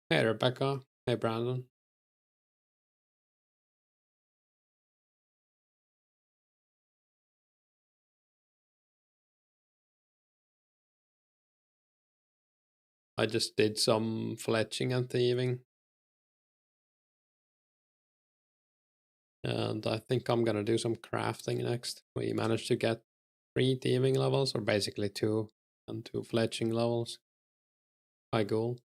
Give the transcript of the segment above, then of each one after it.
Hey Rebecca. Hey Brandon. I just did some fletching and thieving. And I think I'm gonna do some crafting next. We managed to get 3 thieving levels, or basically 2, and 2 fletching levels. High goal.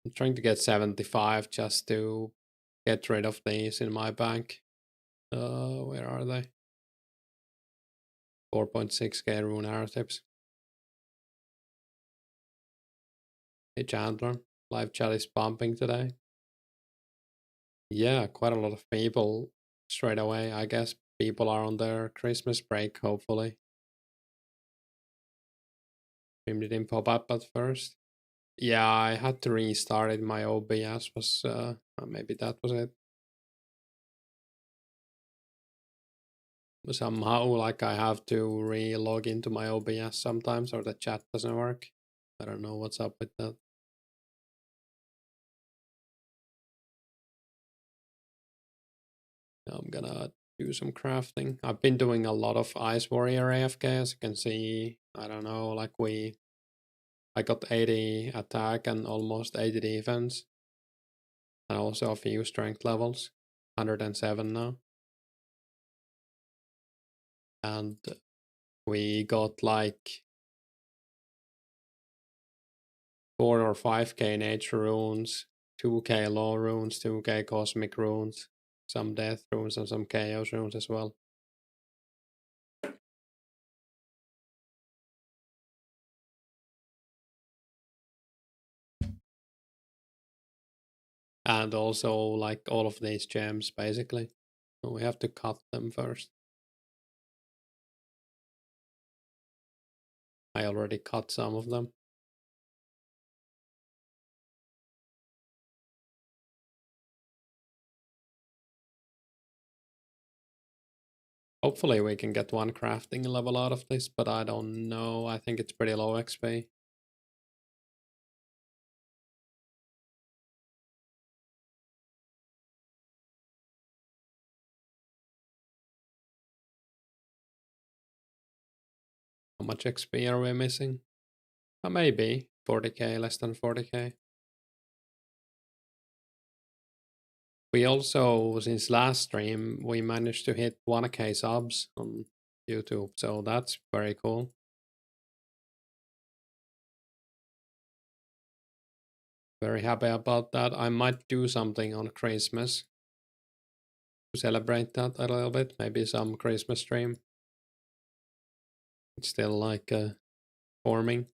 I'm trying to get 75 just to get rid of these in my bank. Where are they? 4.6k rune arrow tips. Hey Chandler, live chat is pumping today. Yeah, quite a lot of people straight away. I guess people are on their Christmas break, hopefully. Stream didn't pop up at first. Yeah, I had to restart it. My OBS was, maybe that was it. Somehow, like, I have to re-log into my OBS sometimes, or the chat doesn't work. I don't know what's up with that. I'm gonna do some crafting. I've been doing a lot of Ice Warrior AFK, as you can see. I don't know, like I got 80 attack and almost 80 defense. And also a few strength levels. 107 now. And we got like 4 or 5k nature runes, 2k law runes, 2k cosmic runes, some death runes, and some chaos runes as well. And also like all of these gems basically. So we have to cut them first. I already cut some of them. Hopefully we can get 1 crafting level out of this, but I don't know. I think it's pretty low XP. How much XP are we missing? Maybe 40k, less than 40k. We also, since last stream, we managed to hit 1k subs on YouTube, so that's very cool. Very happy about that. I might do something on Christmas to celebrate that a little bit. Maybe some Christmas stream. It's still like forming.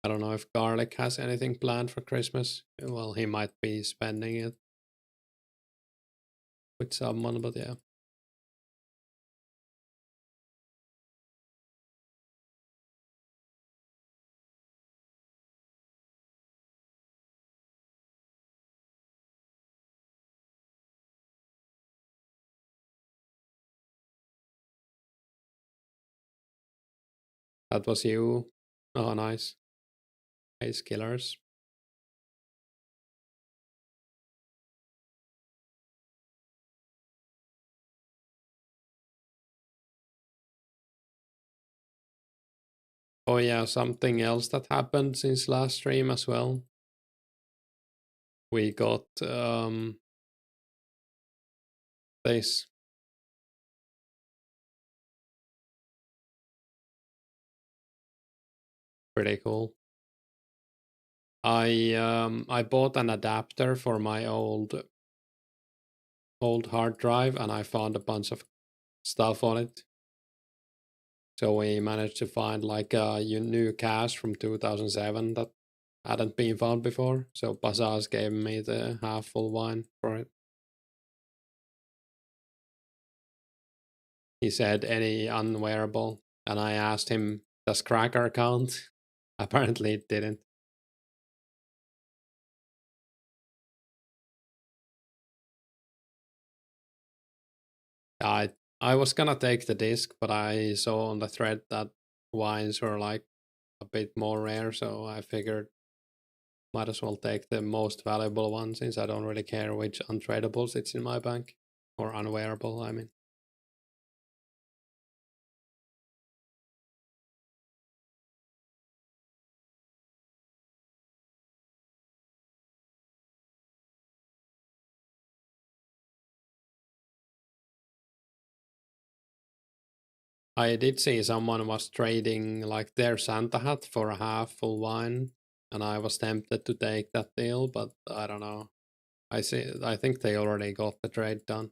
I don't know if Garlic has anything planned for Christmas. Well, he might be spending it with someone, but yeah. That was you. Oh, nice. Ace killers. Oh yeah, something else that happened since last stream as well. We got this. Pretty cool. I bought an adapter for my old hard drive, and I found a bunch of stuff on it. So we managed to find like a new cache from 2007 that hadn't been found before. So Bazaz gave me the half full wine for it. He said any unwearable, and I asked him, does Cracker count? Apparently it didn't. I I was gonna take the disc, but I saw on the thread that wines were like a bit more rare, so I figured might as well take the most valuable one since I don't really care which untradables it's in my bank. Or unwearable, I mean. I did see someone was trading like their Santa hat for a half full wine, and I was tempted to take that deal, but I don't know. I think they already got the trade done.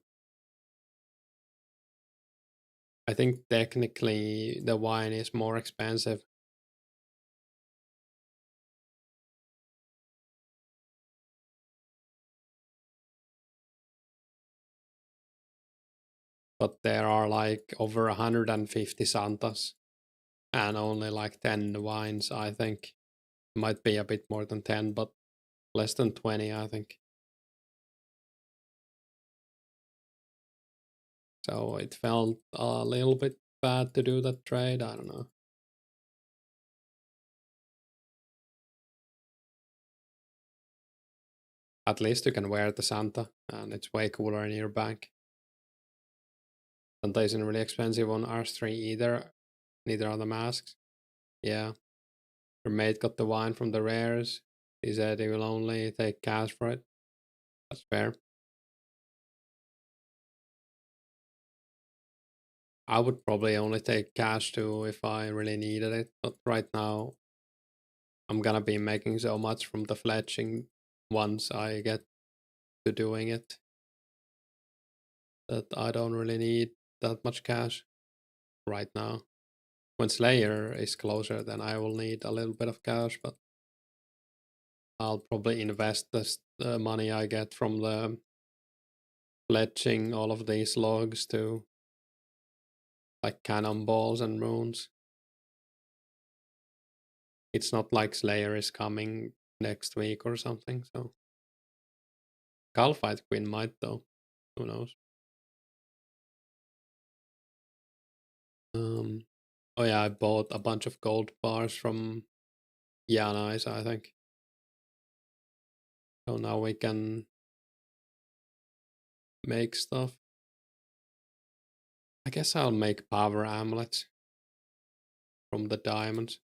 I think technically the wine is more expensive, but there are like over 150 Santas and only like 10 wines, I think. Might be a bit more than 10, but less than 20, I think. So it felt a little bit bad to do that trade. I don't know. At least you can wear the Santa, and it's way cooler in your bank. Santa isn't really expensive on R3 either. Neither are the masks. Yeah. Your mate got the wine from the rares. He said he will only take cash for it. That's fair. I would probably only take cash too if I really needed it. But right now, I'm gonna be making so much from the fletching once I get to doing it that I don't really need that much cash right now. When Slayer is closer, then I will need a little bit of cash, but I'll probably invest the money I get from the fletching all of these logs to like cannonballs and runes. It's not like Slayer is coming next week or something, so Fight Queen might though. Who knows? Um, oh yeah, I bought a bunch of gold bars from Yanais, I think. So now we can make stuff. I guess I'll make power amulets from the diamonds.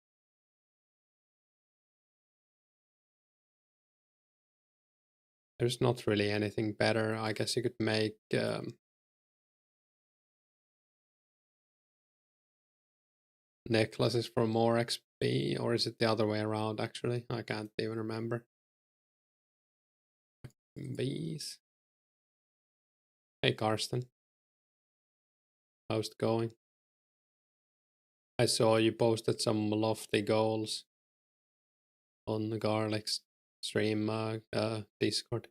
There's not really anything better. I guess you could make necklaces for more XP, or is it the other way around actually? I can't even remember. Bees. Hey Karsten, how's it going? I saw you posted some lofty goals on the Garlic's stream Discord.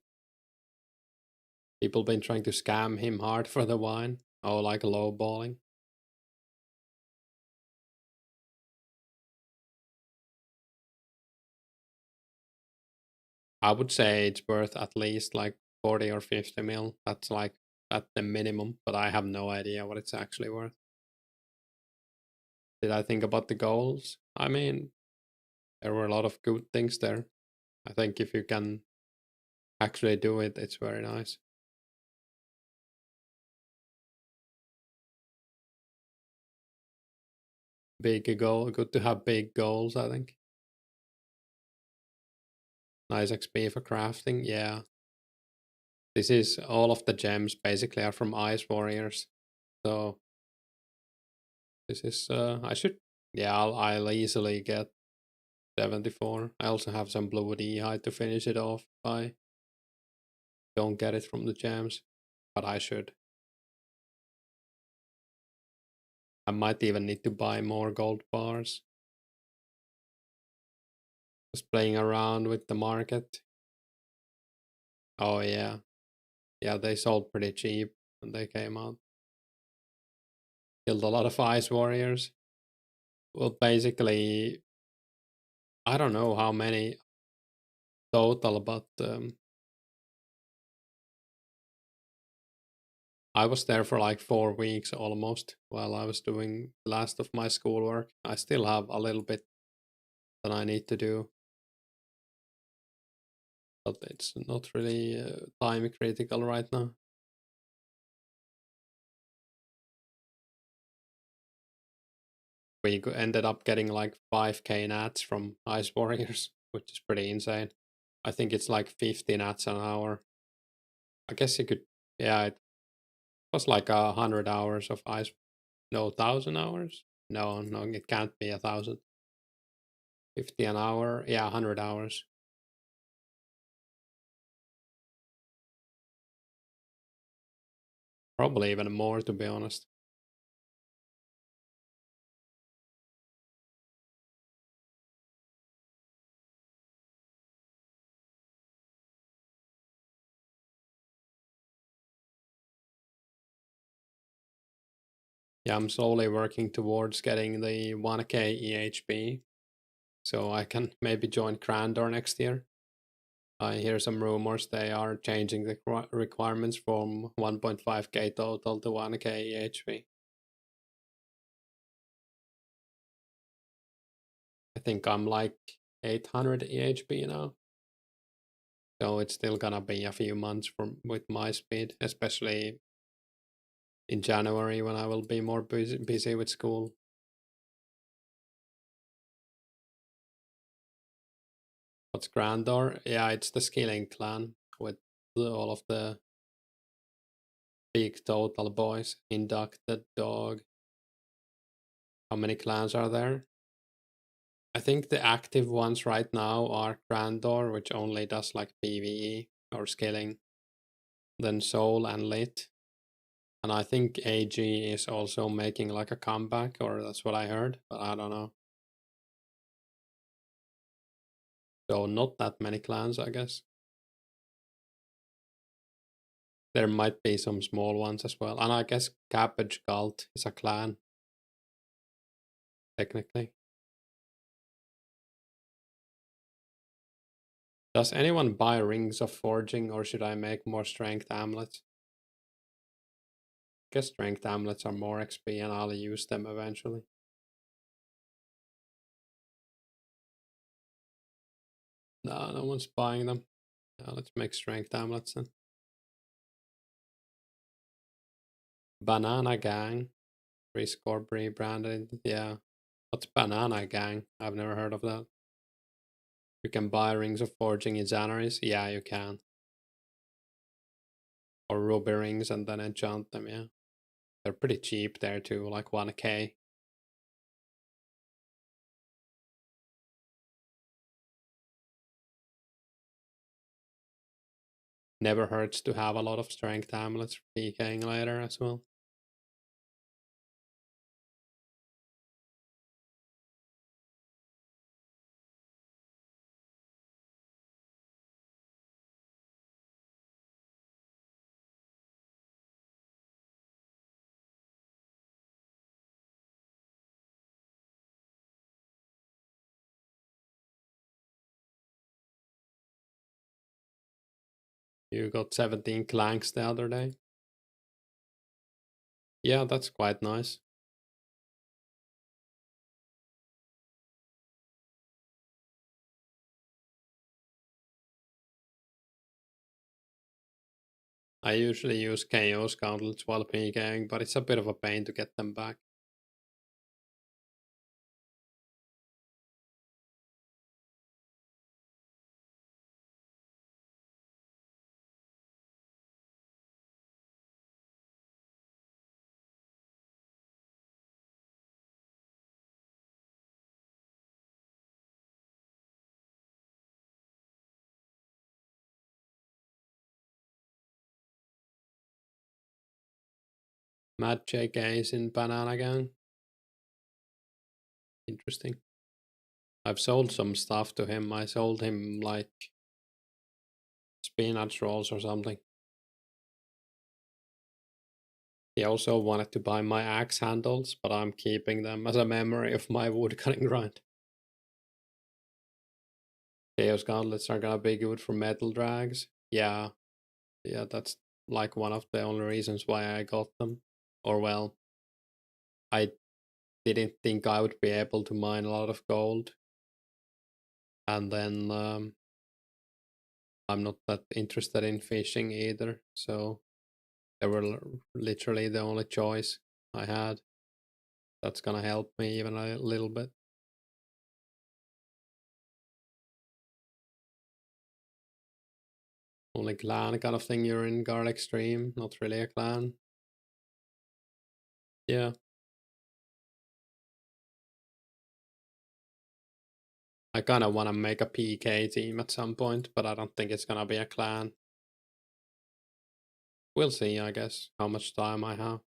People been trying to scam him hard for the wine. Oh, like lowballing. I would say it's worth at least like 40 or 50 mil. That's like at the minimum, but I have no idea what it's actually worth. Did I think about the goals? I mean, there were a lot of good things there. I think if you can actually do it, it's very nice. Big goal, good to have big goals, I think. Nice XP for crafting, yeah. This is all of the gems basically are from Ice Warriors. So this is I should yeah, I'll easily get 74. I also have some blue hide to finish it off if I don't get it from the gems. But I should. I might even need to buy more gold bars. Just playing around with the market. Oh yeah. Yeah, they sold pretty cheap when they came out. Killed a lot of Ice Warriors. Well, basically, I don't know how many total, but I was there for like 4 weeks almost while I was doing the last of my schoolwork. I still have a little bit that I need to do. But it's not really time critical right now. We ended up getting like 5k nats from Ice Warriors, which is pretty insane. I think it's like 50 nats an hour. I guess you could, yeah, it was like 100 hours of Ice, no, 1,000 hours? No, it can't be 1,000. 50 an hour, yeah, 100 hours. Probably even more, to be honest. Yeah, I'm slowly working towards getting the 1k EHP, so I can maybe join Crandor next year. I hear some rumors they are changing the requirements from 1.5k total to 1k EHP. I think I'm like 800 EHP now. So it's still gonna be a few months with my speed, especially in January when I will be more busy with school. What's Grandor? Yeah, it's the Skilling clan with all of the big total boys. Inducted Dog. How many clans are there? I think the active ones right now are Grandor, which only does like PvE or Skilling. Then Soul and Lit. And I think AG is also making like a comeback, or that's what I heard, but I don't know. So not that many clans, I guess. There might be some small ones as well. And I guess Cabbage Cult is a clan, technically. Does anyone buy Rings of Forging, or should I make more Strength Amulets? I guess Strength Amulets are more XP and I'll use them eventually. No, no one's buying them. Let's make Strength Amulets then. Banana Gang. Rescore rebranded. Yeah. What's Banana Gang? I've never heard of that. You can buy Rings of Forging in Xanaris? Yeah, you can. Or Ruby Rings and then enchant them, yeah. They're pretty cheap there too, like 1k. Never hurts to have a lot of Strength Amulets for PKing later as well. You got 17 clanks the other day. Yeah, that's quite nice. I usually use KO Scoundrels while PKing, but it's a bit of a pain to get them back. Mad JK is in Banana Gang. Interesting. I've sold some stuff to him. I sold him like spinach rolls or something. He also wanted to buy my axe handles, but I'm keeping them as a memory of my woodcutting grind. Chaos gauntlets are gonna be good for metal drags. Yeah, that's like one of the only reasons why I got them. Or well, I didn't think I would be able to mine a lot of gold And then I'm not that interested in fishing either, so they were literally the only choice I had. That's gonna help me even a little bit. Only clan kind of thing, you're in Garlic Stream, not really a clan. Yeah. I kind of want to make a PK team at some point, but I don't think it's gonna be a clan. We'll see, I guess, how much time I have.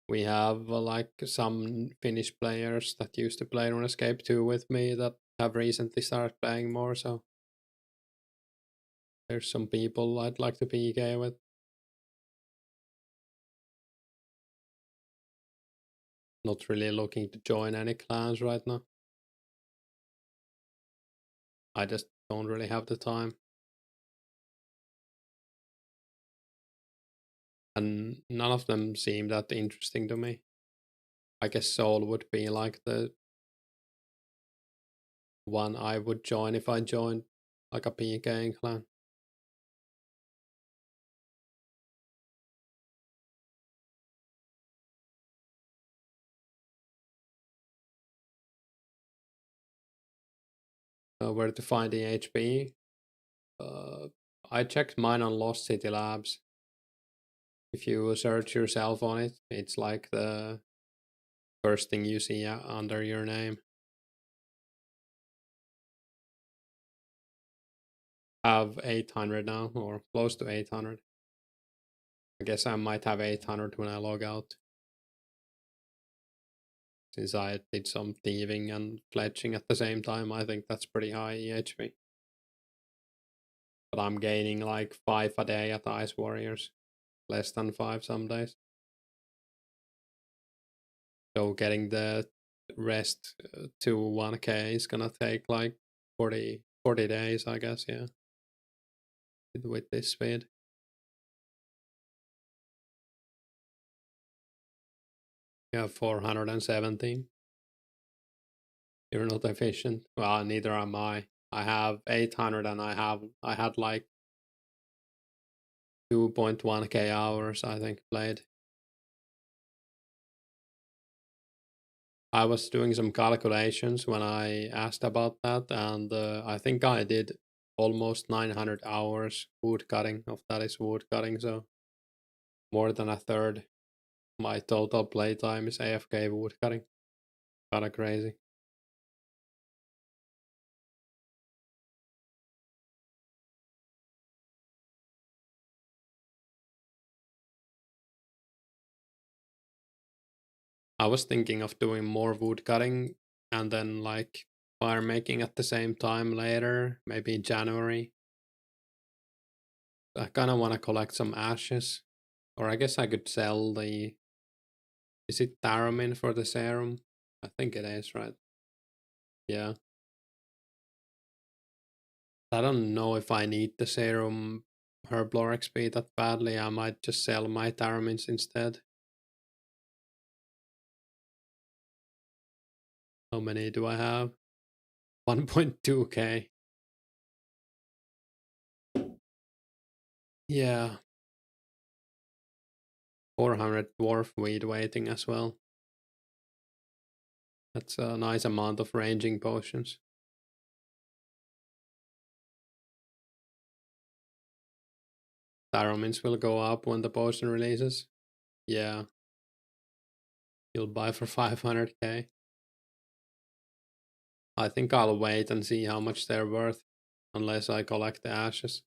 We have like some Finnish players that used to play Runescape 2 with me that have recently started playing more, so there's some people I'd like to PK with. Not really looking to join any clans right now. I just don't really have the time. And none of them seem that interesting to me. I guess Soul would be like the one I would join if I joined like a PKing clan. Where to find the HP? I checked mine on Lost City Labs. If you search yourself on it, it's like the first thing you see under your name. I have 800 now, or close to 800. I guess I might have 800 when I log out. Since I did some thieving and fletching at the same time, I think that's pretty high EHP. But I'm gaining like 5 a day at Ice Warriors. Less than 5 some days. So getting the rest to 1k is gonna take like 40 days, I guess, yeah. With this speed. You have 417. You're not efficient. Well, neither am I. I have 800 and I had like 2.1k hours, I think, played. I was doing some calculations when I asked about that, and I think I did almost 900 hours wood cutting. Of that is wood cutting, so more than a third. My total playtime is AFK wood cutting. Kinda crazy. I was thinking of doing more wood cutting and then like fire making at the same time later, maybe in January. I kind of want to collect some ashes, or I guess I could sell the. Is it Tharamin for the serum? I think it is, right? Yeah. I don't know if I need the serum Herblore XP that badly. I might just sell my Taramins instead. How many do I have? 1.2k. Yeah. 400 dwarf weed waiting as well. That's a nice amount of ranging potions. Tharamins will go up when the potion releases. Yeah. You'll buy for 500k. I think I'll wait and see how much they're worth. Unless I collect the ashes.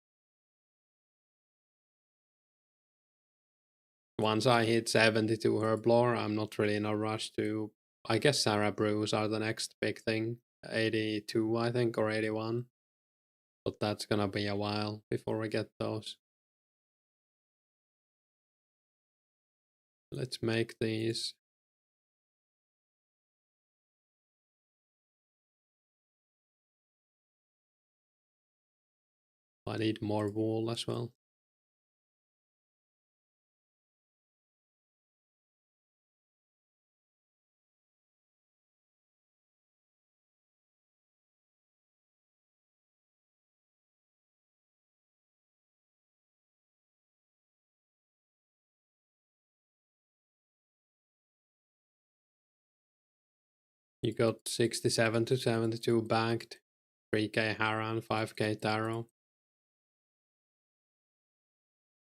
Once I hit 72 Herblore, I'm not really in a rush to. I guess Sarah Brews are the next big thing. 82, I think, or 81. But that's gonna be a while before we get those. Let's make these. I need more wool as well. You got 67 to 72 banked, 3k Haran, 5k Taro.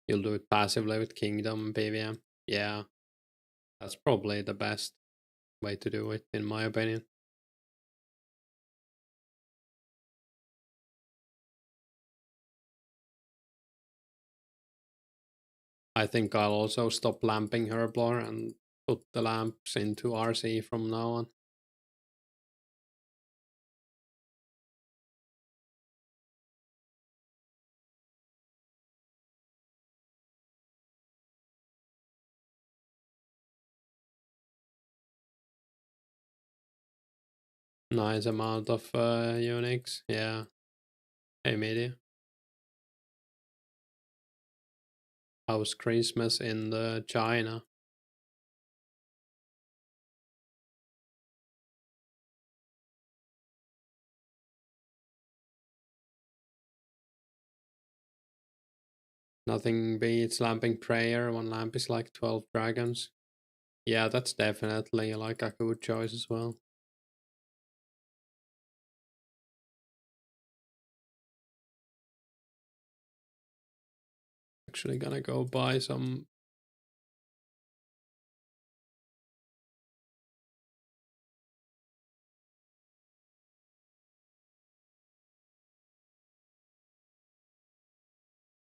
You'll do it passively with Kingdom PVM. Yeah, that's probably the best way to do it, in my opinion. I think I'll also stop lamping Herblore and put the lamps into RC from now on. Nice amount of Unix, yeah. Hey media. How's Christmas in China? Nothing beats lamping prayer. One lamp is like 12 dragons. Yeah, that's definitely like a good choice as well. Actually gonna go buy some.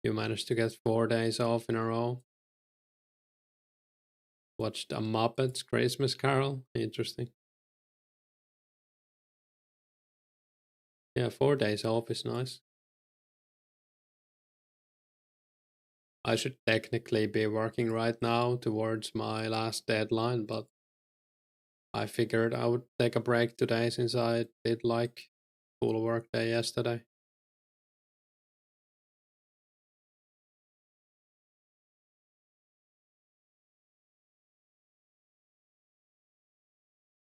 You managed to get 4 days off in a row. Watched a Muppets Christmas Carol. Interesting. Yeah, 4 days off is nice. I should technically be working right now towards my last deadline, but I figured I would take a break today since I did like full work day yesterday.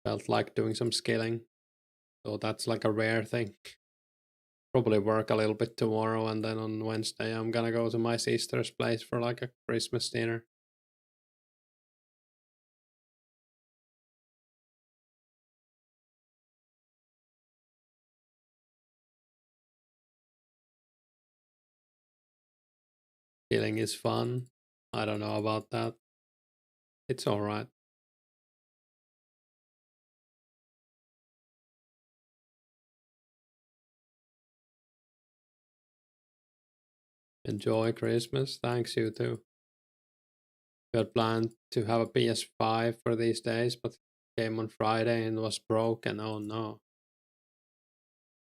Felt like doing some scaling, so that's like a rare thing. Probably work a little bit tomorrow, and then on Wednesday I'm gonna go to my sister's place for like a Christmas dinner. Scaling is fun. I don't know about that. It's alright. Enjoy Christmas. Thanks, you too. We had planned to have a PS5 for these days, but came on Friday and was broken. Oh no.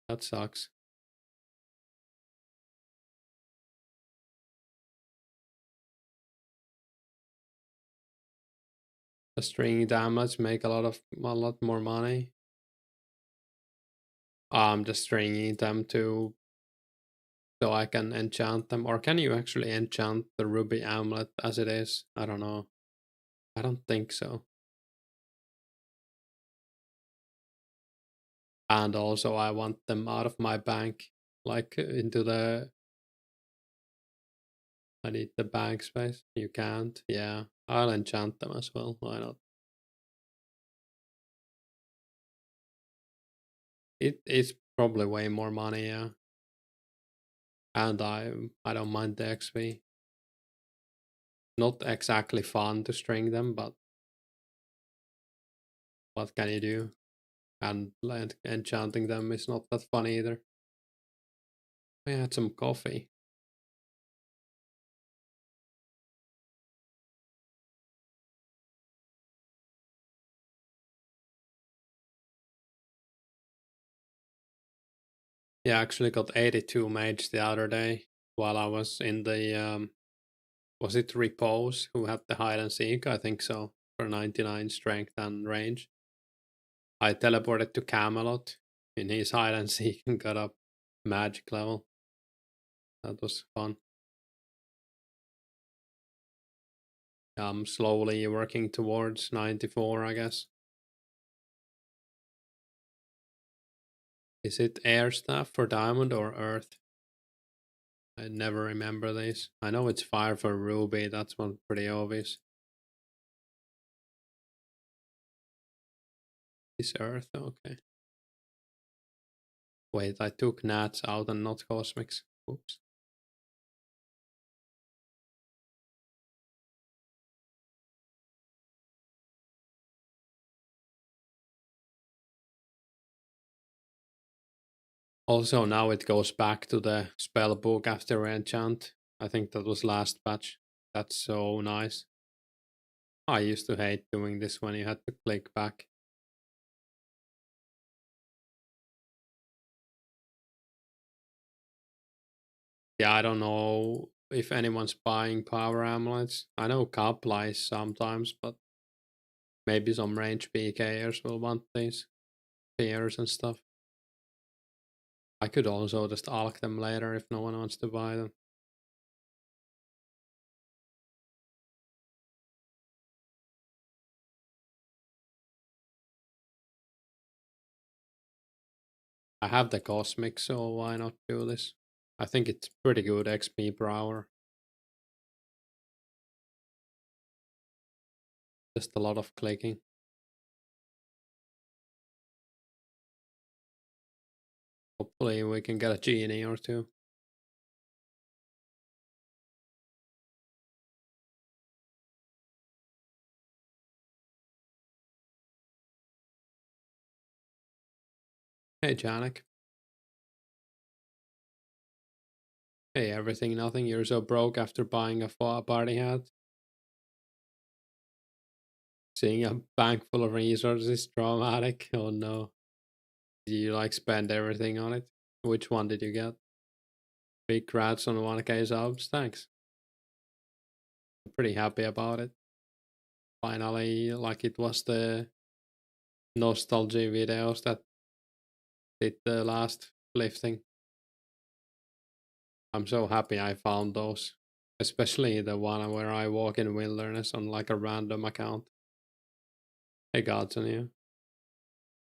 That sucks. The string damage make a lot more money. I'm just stringing them to so I can enchant them. Or can you actually enchant the ruby amulet as it is? I don't know. I don't think so. And also I want them out of my bank, like into the. I need the bank space. You can't. Yeah, I'll enchant them as well. Why not? It is probably way more money, yeah. And I don't mind the XP. Not exactly fun to string them, but what can you do? And enchanting them is not that fun either. I had some coffee. Yeah, I actually got 82 mage the other day while I was in the was it Repose who had the hide and seek? I think so. For 99 strength and range. I teleported to Camelot in his hide and seek and got up magic level. That was fun. I'm slowly working towards 94, I guess. Is it air stuff for diamond or earth? I never remember these. I know it's fire for ruby, that's one pretty obvious. This earth, okay. Wait, I took nats out and not cosmics. Oops. Also, now it goes back to the spell book after enchant. I think that was last patch. That's so nice. I used to hate doing this when you had to click back. Yeah, I don't know if anyone's buying power amulets. I know Cup lies sometimes, but maybe some range PKers will want these peers and stuff. I could also just alk them later if no one wants to buy them. I have the Cosmic, so why not do this? I think it's pretty good XP per hour. Just a lot of clicking. Hopefully we can get a genie or two. Hey Janik. Hey everything nothing, you're so broke after buying a party hat. Seeing a bank full of resources is traumatic. Oh no. Did you like spend everything on it? Which one did you get? Big crats on 1k subs, thanks. I'm pretty happy about it. Finally, like it was the nostalgia videos that did the last lifting. I'm so happy I found those. Especially the one where I walk in wilderness on like a random account. Hey gods on you.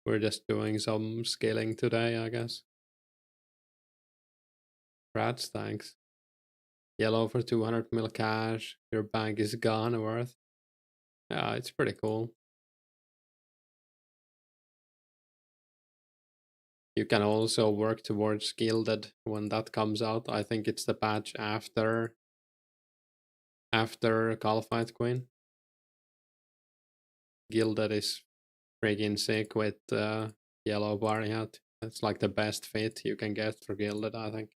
We're just doing some scaling today, I guess. Rats, thanks. Yellow for 200 mil cash. Your bank is gone worth. Yeah, it's pretty cool. You can also work towards Gilded when that comes out. I think it's the patch after Caliphate Queen. Gilded is freaking sick with yellow party hat. It's like the best fit you can get for Gilded, I think.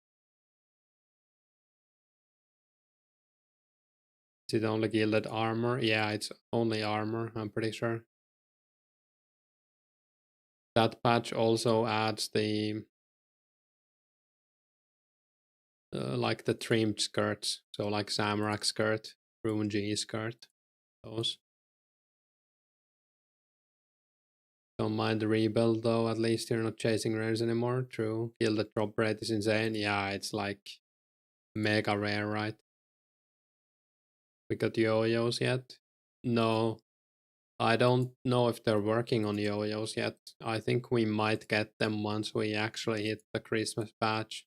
Is it only Gilded armor? Yeah, it's only armor, I'm pretty sure. That patch also adds the like the trimmed skirts. So like Samrak skirt, Rune G skirt, those. Don't mind the rebuild though, at least you're not chasing rares anymore. True. Gilded drop rate is insane. Yeah, it's like mega rare, right? We got yo-yos yet? No. I don't know if they're working on yo-yos yet. I think we might get them once we actually hit the Christmas patch.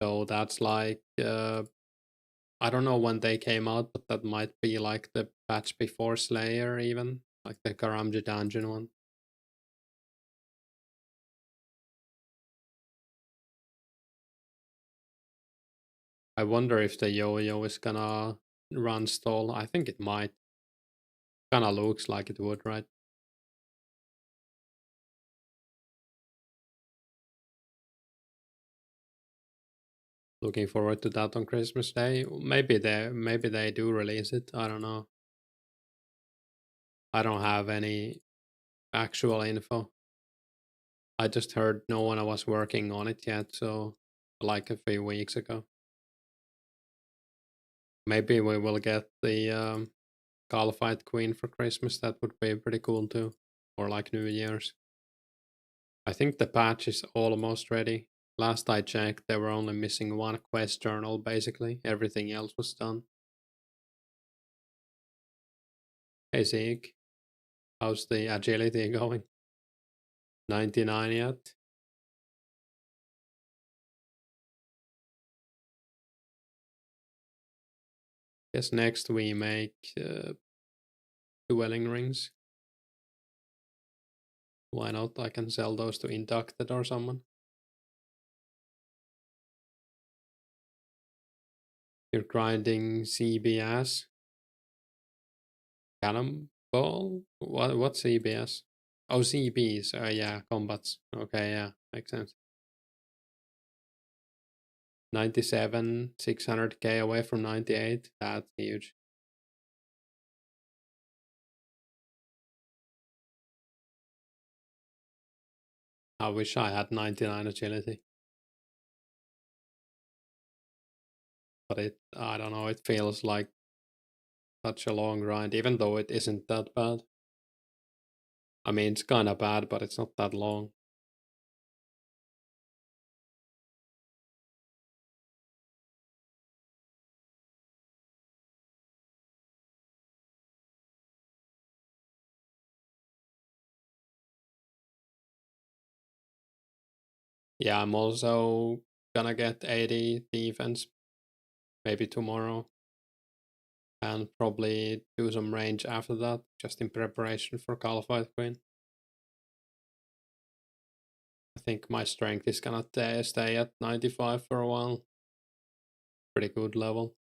So that's like I don't know when they came out, but that might be like the patch before Slayer even. Like the Karamja dungeon one. I wonder if the yo-yo is gonna run stall. I think it might. Kinda looks like it would, right? Looking forward to that on Christmas Day. Maybe they do release it. I don't know. I don't have any actual info. I just heard no one was working on it yet, so like a few weeks ago. Maybe we will get the Caliphate Queen for Christmas. That would be pretty cool too. Or like New Year's. I think the patch is almost ready. Last I checked, they were only missing one quest journal basically. Everything else was done. Hey Zeke, how's the agility going? 99 yet? Guess next we make dwelling rings. Why not? I can sell those to Inducted or someone. You're grinding CBS. Cannonball? What's CBS? Oh, CBs. Yeah, combats. Okay, yeah, makes sense. 97, 600k away from 98. That's huge. I wish I had 99 agility. But I don't know, it feels like such a long grind, even though it isn't that bad. I mean, it's kind of bad, but it's not that long. Yeah, I'm also gonna get 80 defense maybe tomorrow. And probably do some range after that, just in preparation for Caliphate Queen. I think my strength is gonna stay at 95 for a while. Pretty good level.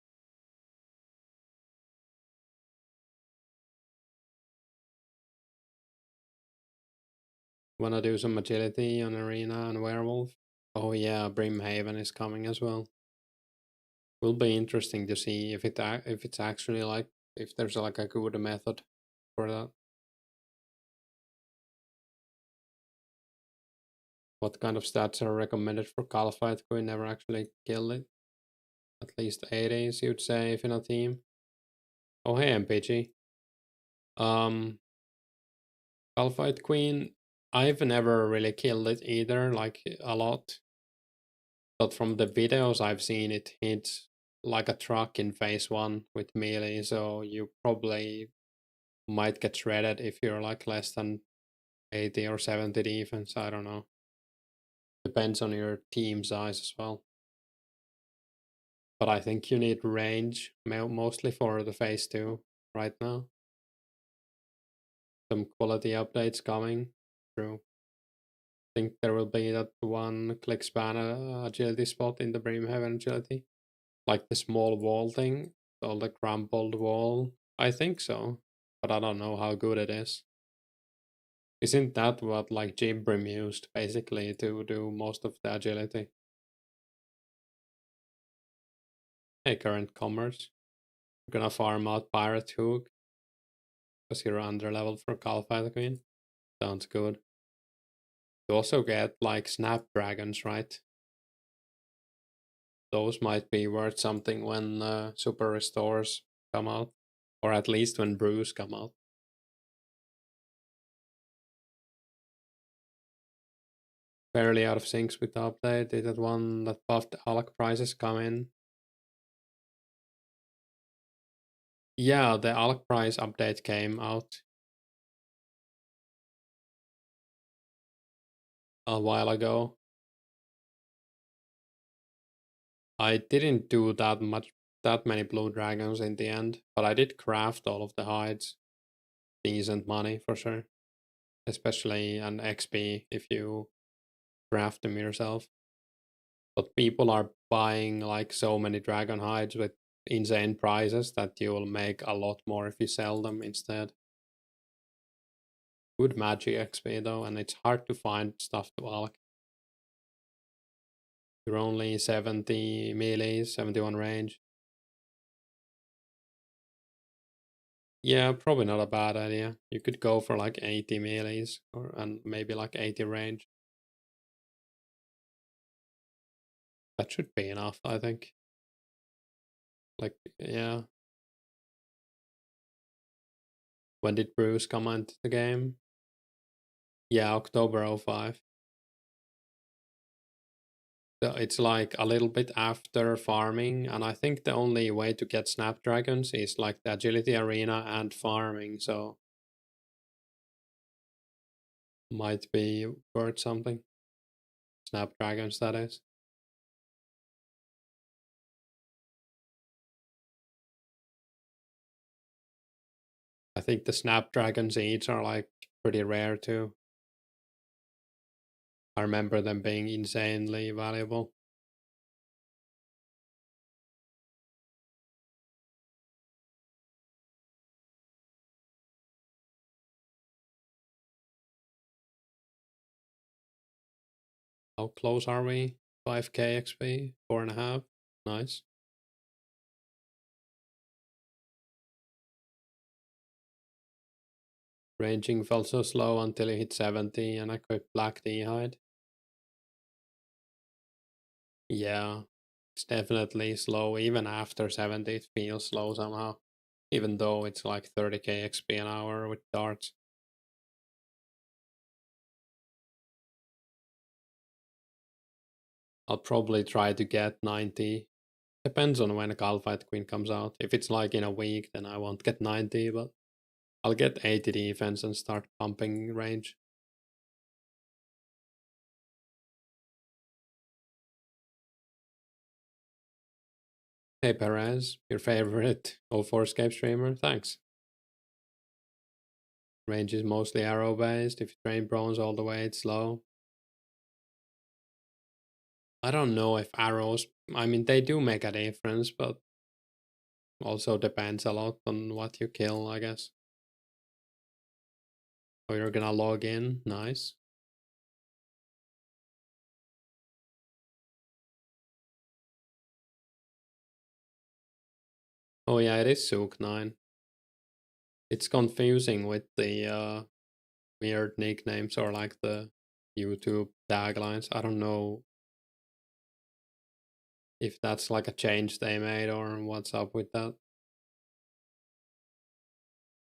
Wanna do some agility on Arena and Werewolf? Oh yeah, Brimhaven is coming as well. Will be interesting to see if it's actually like if there's like a good method for that. What kind of stats are recommended for Caliphate Queen? Never actually killed it. At least 80s, you'd say, if in a team. Oh hey, MPG. Caliphate Queen, I've never really killed it either, like a lot. But from the videos I've seen, it hits like a truck in phase 1 with melee, so you probably might get shredded if you're like less than 80 or 70 defense, I don't know. Depends on your team size as well. But I think you need range mostly for the phase 2 right now. Some quality updates coming. True. I think there will be that one click span agility spot in the Brimhaven agility. Like the small wall thing, all the crumpled wall. I think so, but I don't know how good it is. Isn't that what like Jimbrim used basically to do most of the agility? Hey, current commerce. You're gonna farm out Pirate Hook because you're under level for Caliphate Queen. Sounds good. You also get like Snapdragons, right? Those might be worth something when Super Restores come out, or at least when Brews come out. Fairly out of sync with the update. Did that one that buffed Alec prices come in? Yeah, the Alec price update came out a while ago. I didn't do that many blue dragons in the end, but I did craft all of the hides. Decent money for sure. Especially an XP if you craft them yourself. But people are buying like so many dragon hides with insane prices that you will make a lot more if you sell them instead. Good magic XP though, and it's hard to find stuff to Alec. You're only 70 melee, 71 range. Yeah, probably not a bad idea. You could go for like 80 melees and maybe like 80 range. That should be enough, I think. Like, yeah. When did Bruce come into the game? Yeah, October 05. So it's like a little bit after farming, and I think the only way to get Snapdragons is like the Agility Arena and farming, so might be worth something. Snapdragons, that is. I think the Snapdragons each are like pretty rare too. I remember them being insanely valuable. How close are we? 5k XP, 4.5. Nice. Ranging felt so slow until you hit 70 and equipped Black D-Hide. Yeah, it's definitely slow. Even after 70, it feels slow somehow. Even though it's like 30k XP an hour with darts. I'll probably try to get 90. Depends on when a Galfight Queen comes out. If it's like in a week, then I won't get 90, but I'll get 80 defense and start pumping range. Hey Perez, your favorite 2004scape streamer? Thanks. Range is mostly arrow based. If you train bronze all the way, it's slow. I don't know if arrows, I mean, they do make a difference, but also depends a lot on what you kill, I guess. Oh, you're gonna log in? Nice. Oh yeah, it is Sook 9. It's confusing with the weird nicknames or like the YouTube taglines. I don't know if that's like a change they made or what's up with that.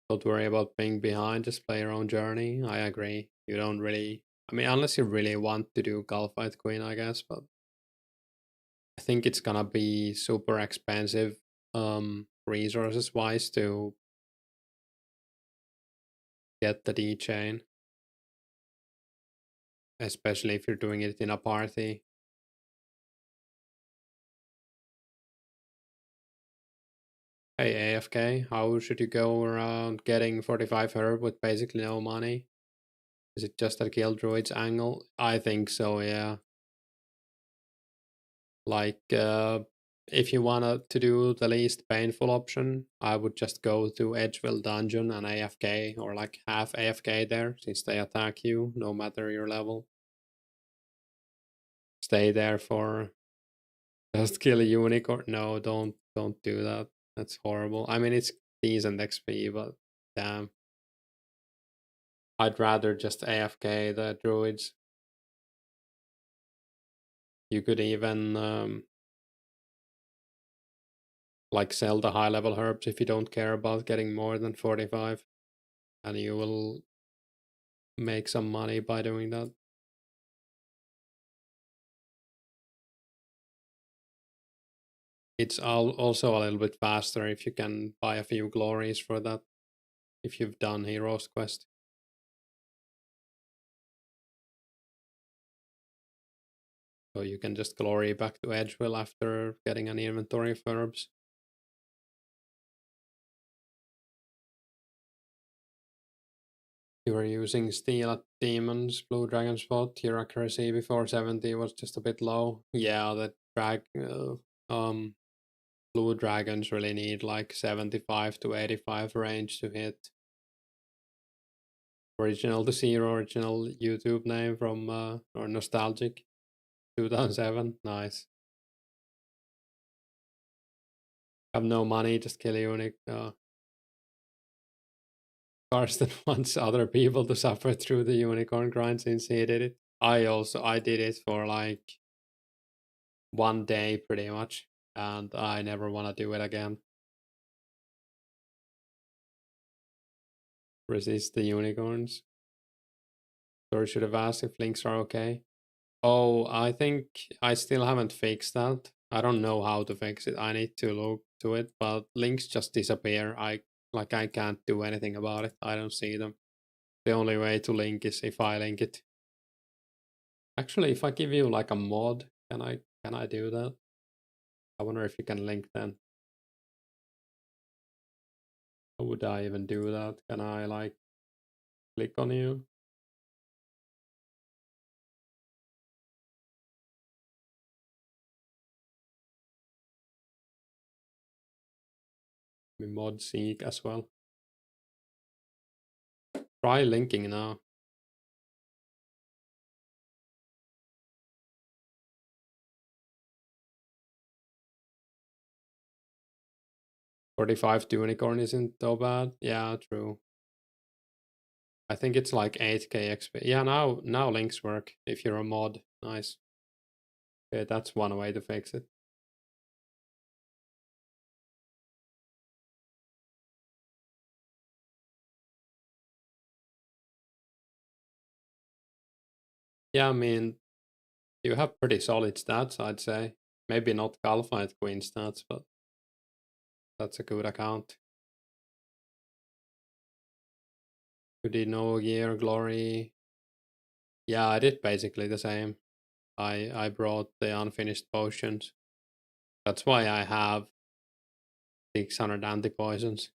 Don't worry about being behind, just play your own journey. I agree. You don't really, I mean, unless you really want to do Gulfight Queen, I guess, but I think it's gonna be super expensive resources wise to get the D chain, especially if you're doing it in a party. Hey AFK, how should you go around getting 45 herb with basically no money? Is it just a kill druid's angle? I think so, yeah. Like, if you wanted to do the least painful option, I would just go to Edgeville Dungeon and AFK, or like half AFK there, since they attack you, no matter your level. Stay there for just kill a unicorn. No, don't do that. That's horrible. I mean, it's decent XP, but damn. I'd rather just AFK the druids. You could even like sell the high level herbs if you don't care about getting more than 45, and you will make some money by doing that. It's also a little bit faster if you can buy a few glories for that, if you've done Heroes Quest. So you can just glory back to Edgeville after getting an inventory of herbs. You were using Steel at Demons, Blue Dragon Spot, your accuracy before 70 was just a bit low. Yeah, the Blue Dragons really need like 75 to 85 range to hit. Original to Zero, original YouTube name from, or Nostalgic, 2007, nice. Have no money, just kill Unique. Karsten wants other people to suffer through the unicorn grind since he did it. I did it for like 1 day pretty much, and I never want to do it again. Resist the unicorns. Sorry, should have asked if links are okay. Oh, I think I still haven't fixed that. I don't know how to fix it. I need to look to it, but links just disappear. I can't do anything about it. I don't see them. The only way to link is if I link it. Actually, if I give you like a mod, can I do that? I wonder if you can link then. How would I even do that? Can I like click on you? We mod seek as well. Try linking now. 45 to unicorn isn't so bad. Yeah, true. I think it's like 8k XP. Yeah, now links work if you're a mod. Nice. Okay, that's one way to fix it. Yeah, I mean, you have pretty solid stats, I'd say. Maybe not Galphite Queen stats, but that's a good account. You did no gear, glory. Yeah, I did basically the same. I brought the unfinished potions. That's why I have 600 anti-poisons.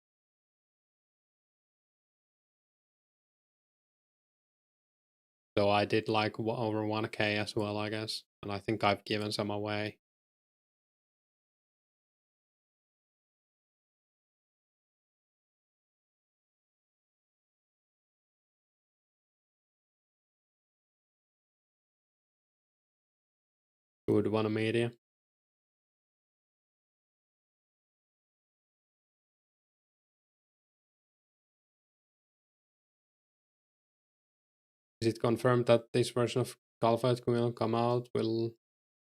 So I did like over 1k as well, I guess. And I think I've given some away. Good one media. Is it confirmed that this version of Galphite will come out?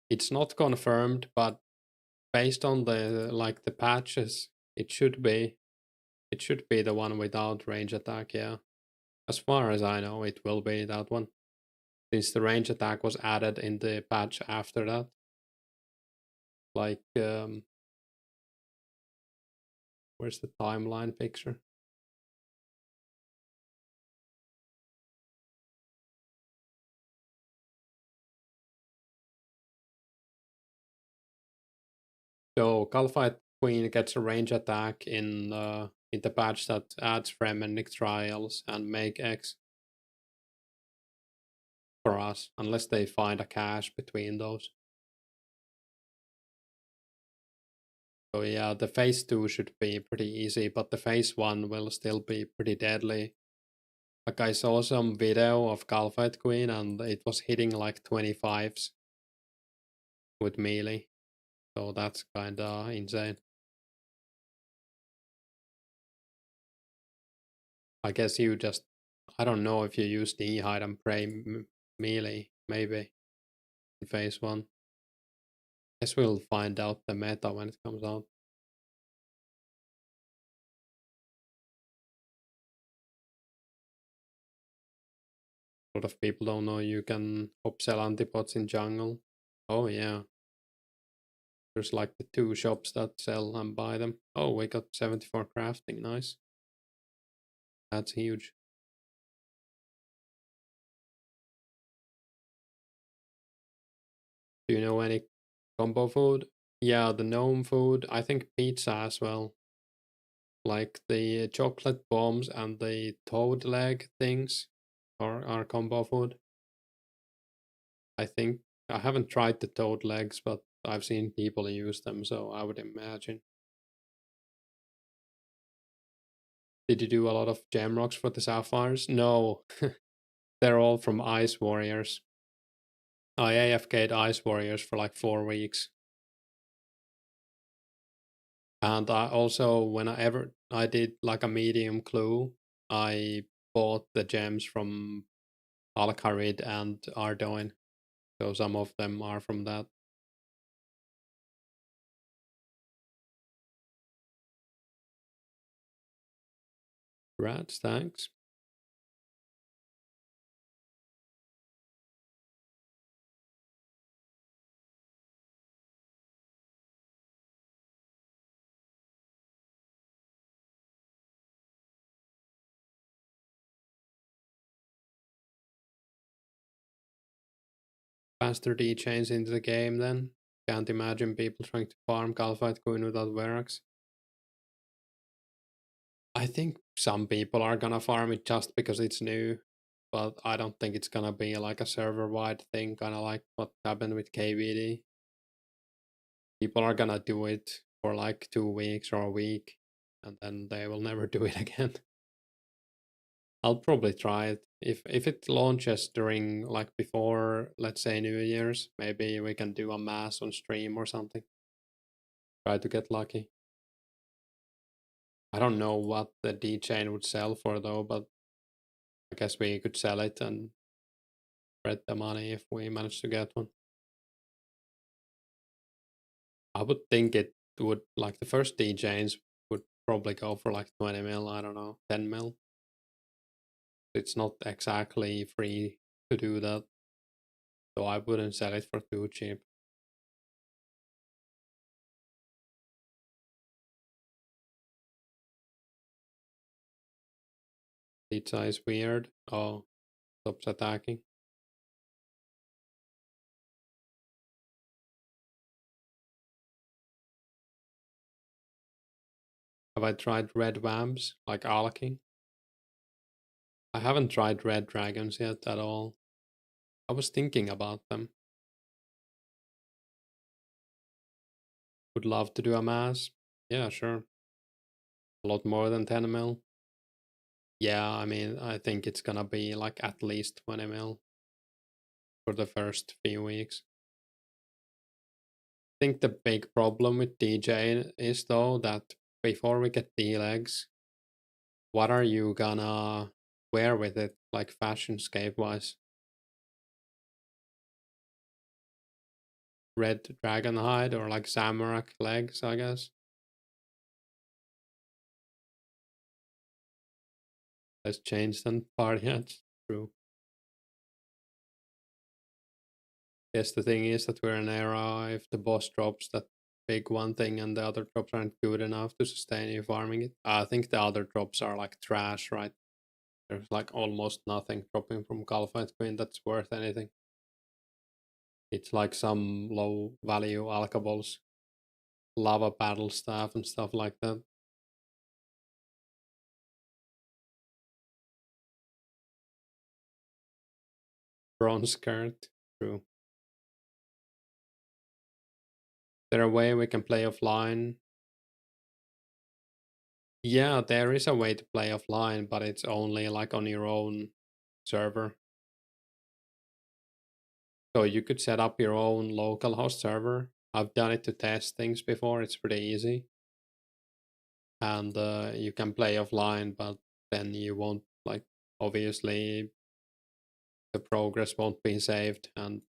It's not confirmed, but based on the patches, it should be. It should be the one without range attack, yeah. As far as I know, it will be that one. Since the range attack was added in the patch after that. Like, where's the timeline picture? So Galphite Queen gets a range attack in the patch that adds Fremennik Trials and Make X for us, unless they find a cache between those. So yeah, the phase 2 should be pretty easy, but the phase 1 will still be pretty deadly. Like I saw some video of Galphite Queen and it was hitting like 25s with melee. So that's kinda insane. I guess you just, I don't know if you use the hide and pray melee, maybe, in phase 1. Guess we'll find out the meta when it comes out. A lot of people don't know you can upsell antipods in jungle. Oh yeah. There's like the 2 shops that sell and buy them. Oh, we got 74 crafting, nice. That's huge. Do you know any combo food? Yeah, the gnome food. I think pizza as well. Like the chocolate bombs and the toad leg things are combo food. I think I haven't tried the toad legs, but I've seen people use them, so I would imagine. Did you do a lot of gem rocks for the sapphires? No, they're all from Ice Warriors. I AFK'd Ice Warriors for like 4 weeks. And I also, whenever I did like a medium clue, I bought the gems from Alcarid and Ardoin. So some of them are from that. Rats, thanks. Faster D chains into the game then. Can't imagine people trying to farm Galphite Queen without Verax. I think some people are gonna farm it just because it's new, but I don't think it's gonna be like a server-wide thing, kinda like what happened with KVD. People are gonna do it for like 2 weeks or a week, and then they will never do it again. I'll probably try it. If it launches during like before, let's say New Year's, maybe we can do a mass on stream or something. Try to get lucky. I don't know what the D chain would sell for though, but I guess we could sell it and spread the money if we manage to get one. I would think it would, like the first D chains would probably go for like 20 mil, I don't know, 10 mil. It's not exactly free to do that, so I wouldn't sell it for too cheap. Pizza is weird. Oh, stops attacking. Have I tried red vamps like Alaki? I haven't tried red dragons yet at all. I was thinking about them. Would love to do a mass. Yeah, sure. A lot more than 10 mil. Yeah, I mean, I think it's gonna be like at least 20 mil for the first few weeks. I think the big problem with DJ is though that before we get D legs, what are you gonna wear with it, like fashionscape wise? Red dragon hide or like Zamorak legs, I guess. Has changed than party hats. True. Guess the thing is that we're in an era if the boss drops that big one thing and the other drops aren't good enough to sustain you farming it. I think the other drops are like trash, right? There's like almost nothing dropping from Galphite Queen that's worth anything. It's like some low value alkaballs, lava battle staff and stuff like that. Bronze skirt, true. Is there a way we can play offline? Yeah, there is a way to play offline, but it's only like on your own server. So you could set up your own local host server. I've done it to test things before. It's pretty easy. And you can play offline, but then you won't, like, obviously the progress won't be saved and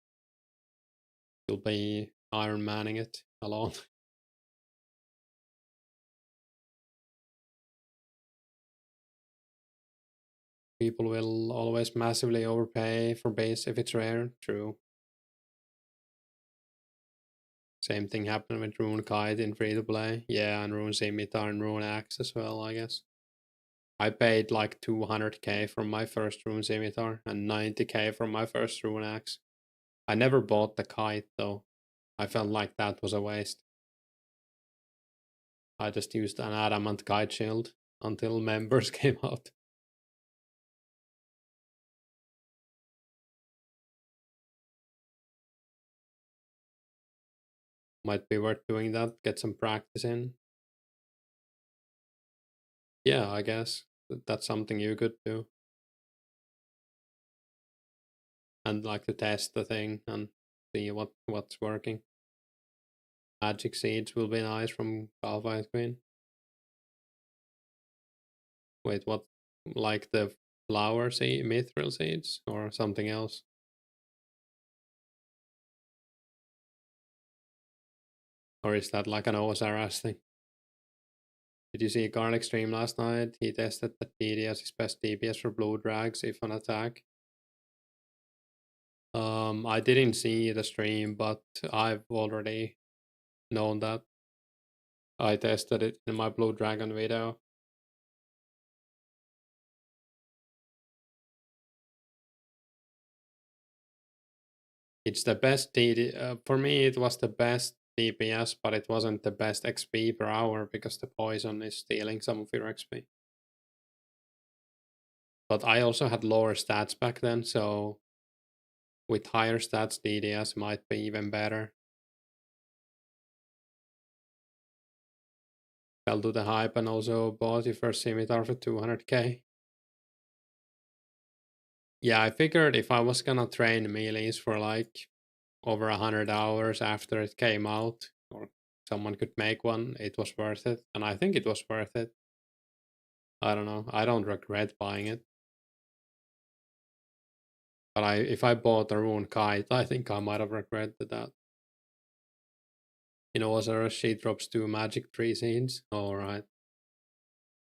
you'll be Iron Manning it alone. People will always massively overpay for base if it's rare. True. Same thing happened with Rune Kite in free to play. Yeah, and Rune Scimitar and Rune Axe as well, I guess. I paid like 200k for my first Rune Scimitar and 90k for my first Rune Axe. I never bought the kite though. I felt like that was a waste. I just used an adamant kite shield until members came out. Might be worth doing that, get some practice in. Yeah, I guess that's something you could do. And like to test the thing and see what's working. Magic seeds will be nice from Galvite Queen. Wait, what? Like the flower seed, mithril seeds, or something else? Or is that like an OSRS thing? Did you see Garlic stream last night? He tested that DD as his best DPS for blue drags if on attack. I didn't see the stream, but I've already known that. I tested it in my blue dragon video. It's the best DD. For me, it was the best DPS, but it wasn't the best XP per hour because the poison is stealing some of your XP. But I also had lower stats back then, so with higher stats, DDS might be even better. fell to the hype and also bought your first scimitar for 200k. Yeah, I figured if I was gonna train melees for like over 100 hours after it came out, or someone could make one, it was worth it. And I think it was worth it. I don't know. I don't regret buying it. But if I bought a rune kite, I think I might have regretted that. You know, also she drops 2 magic tree seeds. Alright.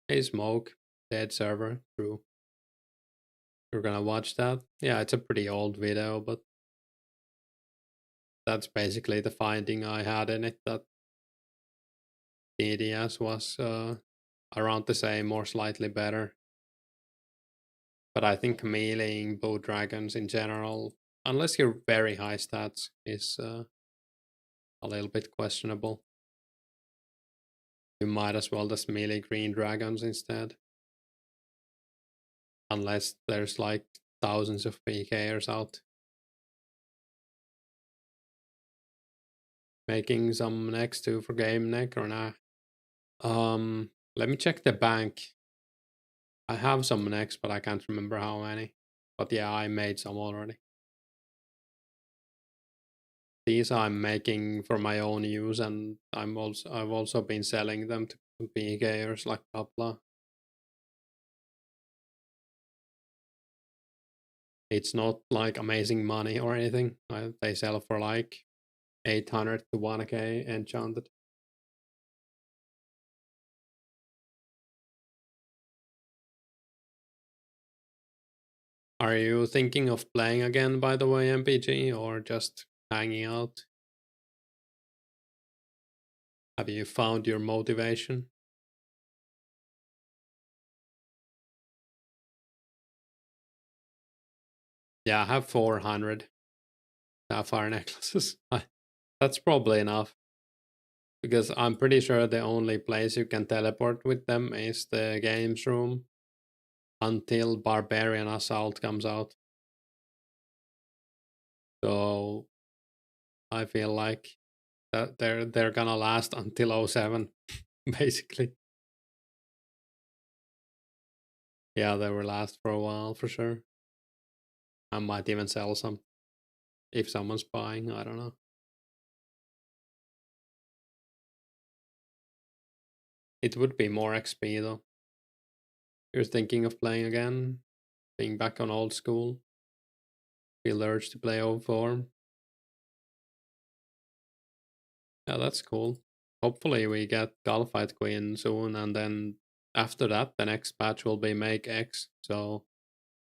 Hey Smoke, dead server, true. You're gonna watch that? Yeah, it's a pretty old video, but that's basically the finding I had in it, that DDS was around the same or slightly better. But I think meleeing bow dragons in general, unless you're very high stats, is a little bit questionable. You might as well just melee green dragons instead. Unless there's like thousands of PKers out. Making some next to for game neck or nah? Let me check the bank. I have some next, but I can't remember how many. But yeah, I made some already. These I'm making for my own use, and I've also been selling them to PKers like Kapla. It's not like amazing money or anything. They sell for like 800 to 1k enchanted. Are you thinking of playing again, by the way, MPG, or just hanging out? Have you found your motivation? Yeah, I have 400 sapphire necklaces. That's probably enough. Because I'm pretty sure the only place you can teleport with them is the games room until Barbarian Assault comes out. So I feel like that they're gonna last until 07, basically. Yeah, they will last for a while for sure. I might even sell some if someone's buying. I don't know. It would be more XP though. You're thinking of playing again, being back on old school. Feel urge to play old form. Yeah, that's cool. Hopefully we get Gulfight Queen soon, and then after that, the next patch will be Make X. So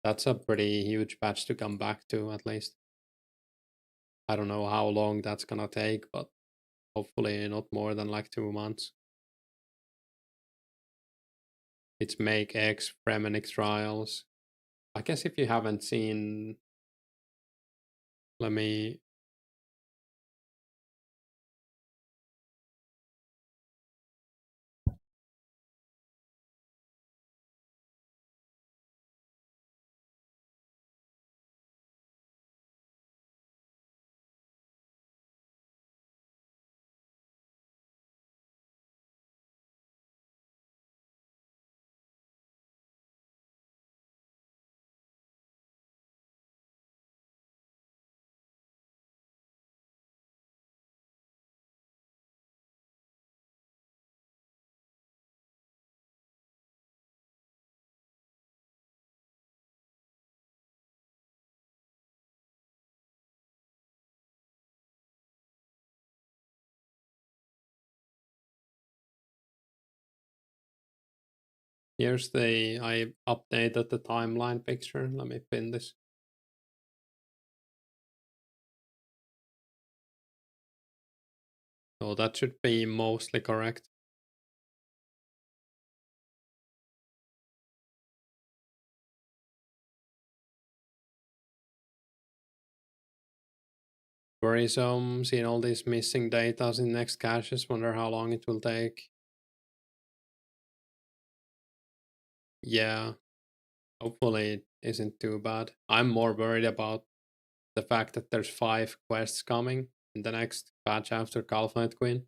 that's a pretty huge patch to come back to, at least. I don't know how long that's gonna take, but hopefully not more than like 2 months. It's Make X, Premonic Trials. I guess if you haven't seen, let me. Here's I updated the timeline picture. Let me pin this. So that should be mostly correct. Worrisome, seeing all these missing data in next caches, wonder how long it will take. Yeah, hopefully it isn't too bad. I'm more worried about the fact that there's 5 quests coming in the next patch after Calf Night Queen.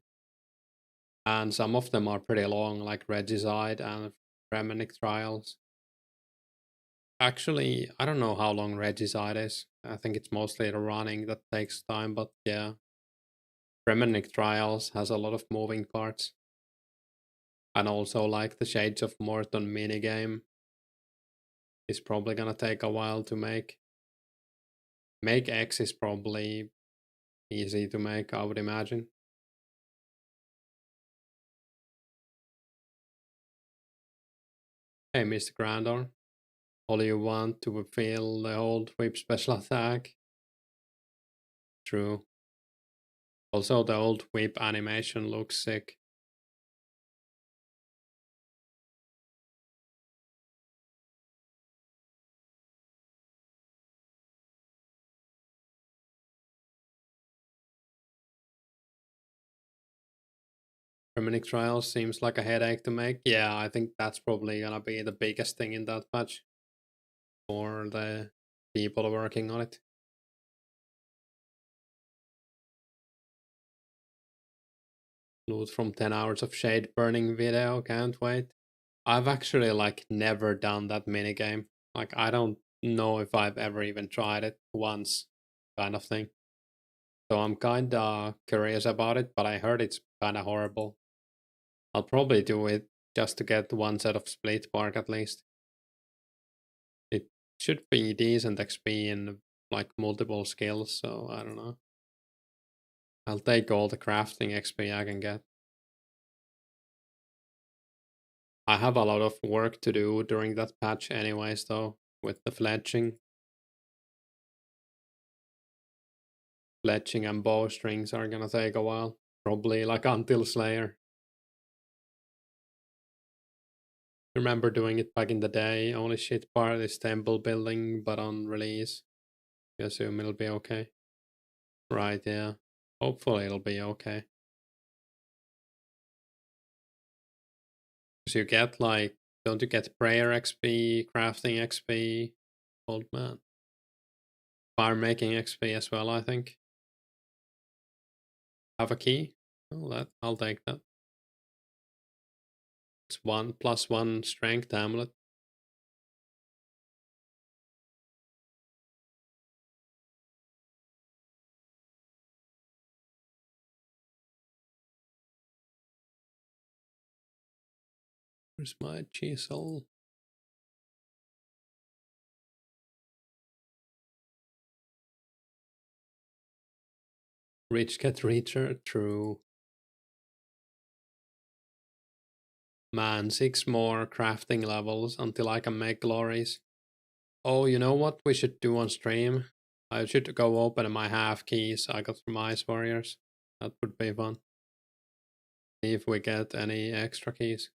And some of them are pretty long, like Regicide and Reminic Trials. Actually, I don't know how long Regicide is. I think it's mostly the running that takes time, but yeah. Reminic Trials has a lot of moving parts. And also, like the Shades of Morton minigame is probably gonna take a while to make. Make X is probably easy to make, I would imagine. Hey, Mr. Grandor. All you want to feel the old whip special attack. True. Also, the old whip animation looks sick. Reminic Trials seems like a headache to make. Yeah, I think that's probably gonna be the biggest thing in that patch for the people working on it. Loot from 10 hours of shade burning video, can't wait. I've actually like never done that minigame. Like I don't know if I've ever even tried it once, kind of thing. So I'm kinda curious about it, but I heard it's kinda horrible. I'll probably do it just to get one set of split bark at least. It should be decent XP in like multiple skills, so I don't know. I'll take all the crafting XP I can get. I have a lot of work to do during that patch anyways though, with the fletching. Fletching and bowstrings are gonna take a while. Probably like until Slayer. Remember doing it back in the day, only shit part is temple building, but on release, I assume it'll be okay. Right, yeah. Hopefully it'll be okay. Because you get like, don't you get prayer XP, crafting XP, old man? Fire making XP as well, I think. Have a key? Oh, that I'll take that. It's 1+1 strength amulet. Where's my chisel? Rich get richer, true. Man, 6 more crafting levels until I can make glories. Oh, you know what we should do on stream? I should go open my half keys I got from Ice Warriors. That would be fun. See if we get any extra keys.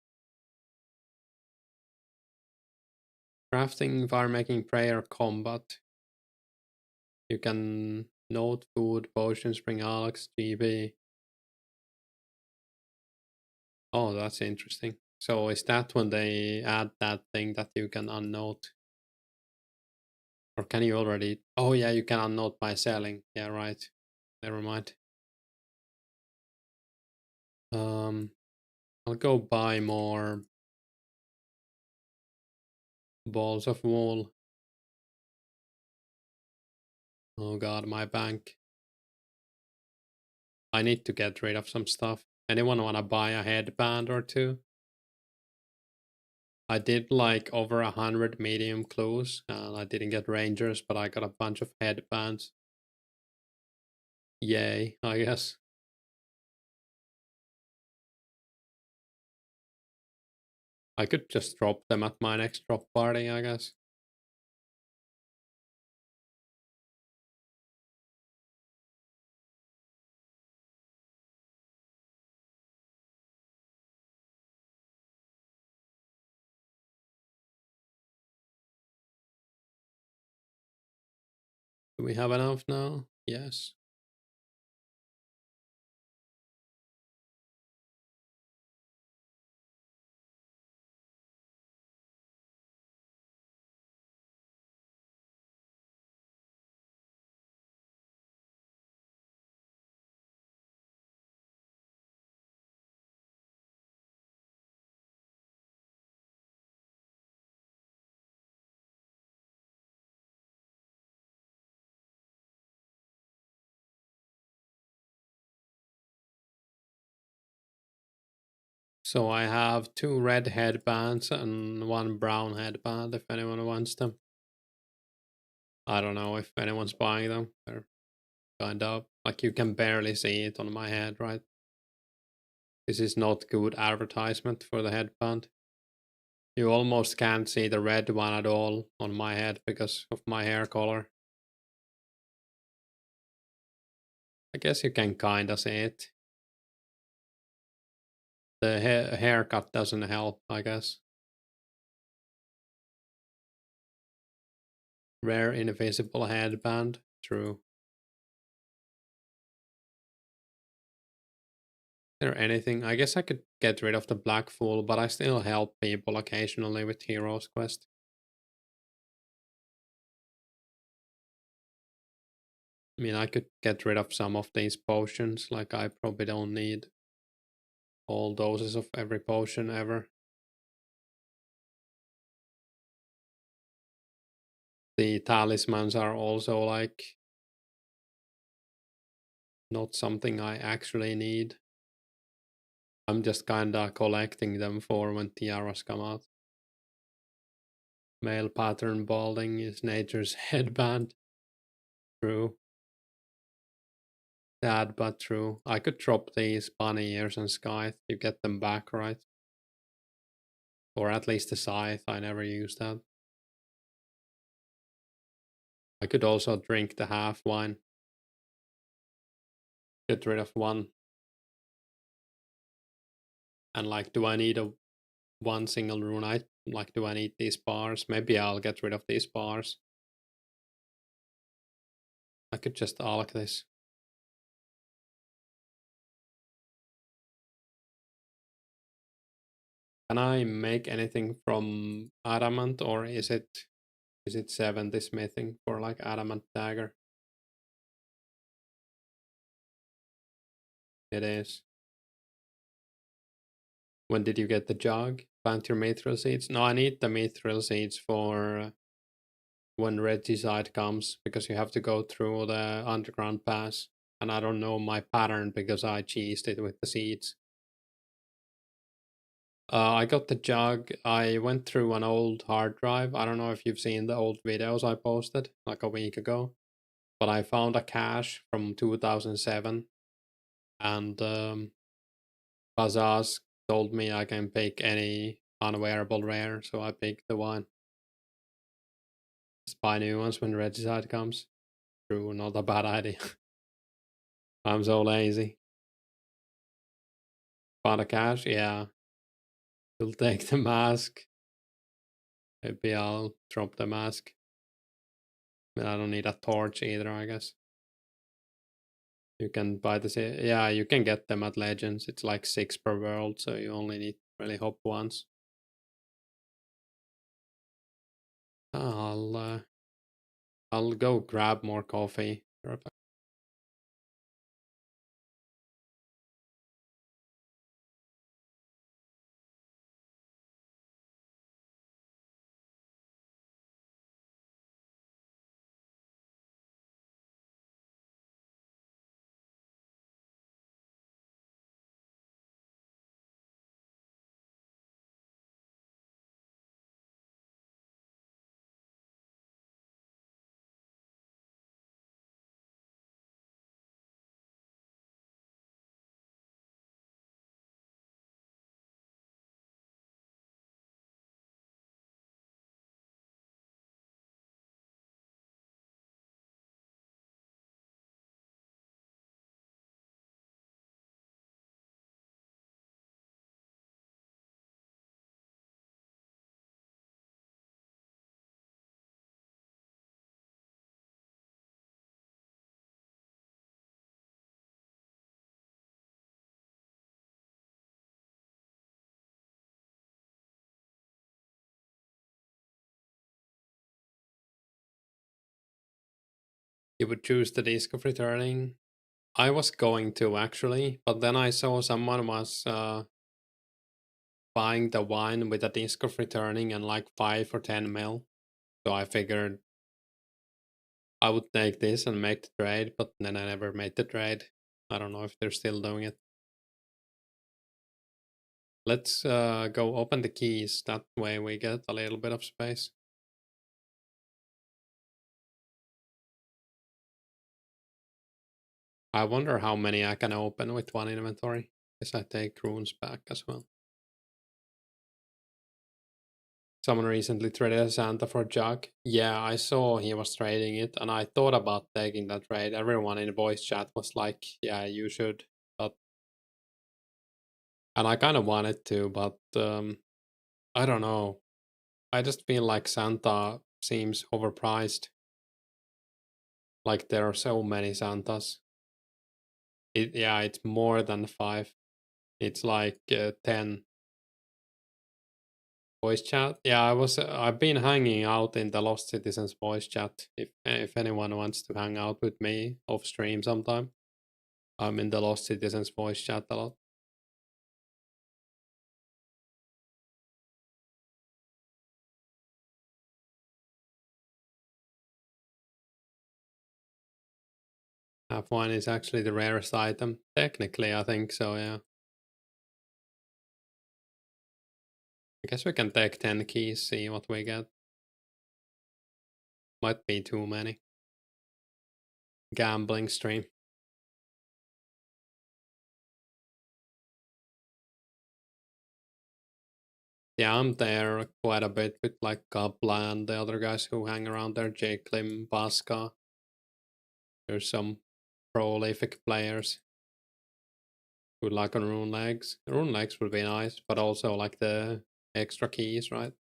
Crafting, fire making, prayer, combat. You can note food, potions, bring Alex, GB. Oh, that's interesting. So is that when they add that thing that you can unnote? Or can you already? Oh yeah, you can unnote by selling. Yeah, right. Never mind. I'll go buy more balls of wool. Oh god, my bank. I need to get rid of some stuff. Anyone wanna buy a headband or two? I did like over 100 medium clues and I didn't get rangers, but I got a bunch of headbands. Yay, I guess. I could just drop them at my next drop party, I guess. Do we have enough now? Yes. So I have 2 red headbands and 1 brown headband if anyone wants them. I don't know if anyone's buying them. They're kind of like you can barely see it on my head, right? This is not good advertisement for the headband. You almost can't see the red one at all on my head because of my hair color. I guess you can kinda see it. The haircut doesn't help, I guess. Rare invisible headband. True. Is there anything? I guess I could get rid of the black fool, but I still help people occasionally with Heroes Quest. I mean, I could get rid of some of these potions, like I probably don't need all doses of every potion ever. The talismans are also like not something I actually need. I'm just kinda collecting them for when tiaras come out. Male pattern balding is nature's headband. True. Sad but true. I could drop these bunny ears and scythe. You get them back, right? Or at least the scythe. I never used that. I could also drink the half wine. Get rid of one. And like, do I need a one single rune? Like, do I need these bars? Maybe I'll get rid of these bars. I could just alk this. Can I make anything from adamant, or is it 70 smithing for like adamant dagger? It is. When did you get the jug? Plant your mithril seeds? No, I need the mithril seeds for when Regicide comes, because you have to go through the underground pass. And I don't know my pattern because I cheesed it with the seeds. I got the jug. I went through an old hard drive. I don't know if you've seen the old videos I posted like a week ago, but I found a cache from 2007, and Bazaz told me I can pick any unwearable rare, so I picked the one. Just buy new ones when Regicide comes. True, not a bad idea. I'm so lazy. Found a cache? Yeah. We'll take the mask. Maybe I'll drop the mask. But I don't need a torch either, I guess. You can buy this. Yeah, you can get them at Legends. It's like 6 per world, so you only need really hop once. I'll go grab more coffee. You would choose the disc of returning. I was going to actually, but then I saw someone was buying the wine with a disc of returning and like 5 or 10 mil. So I figured I would take this and make the trade, but then I never made the trade. I don't know if they're still doing it. Let's go open the keys. That way we get a little bit of space. I wonder how many I can open with one inventory. Guess I take runes back as well. Someone recently traded a Santa for Jug. Yeah, I saw he was trading it, and I thought about taking that trade. Everyone in the voice chat was like, yeah, you should. But and I kind of wanted to, but I don't know. I just feel like Santa seems overpriced. Like there are so many Santas. Yeah, it's more than 5. It's like 10. Voice chat. Yeah, I've been hanging out in the Lost Citizens voice chat. If anyone wants to hang out with me off stream sometime, I'm in the Lost Citizens voice chat a lot. Half wine is actually the rarest item. Technically, I think so. Yeah. I guess we can take 10 keys, see what we get. Might be too many. Gambling stream. Yeah, I'm there quite a bit with like Gabla and the other guys who hang around there. Jake Lim, Baska. There's some prolific players who like on rune legs. Rune legs would be nice, but also like the extra keys, right?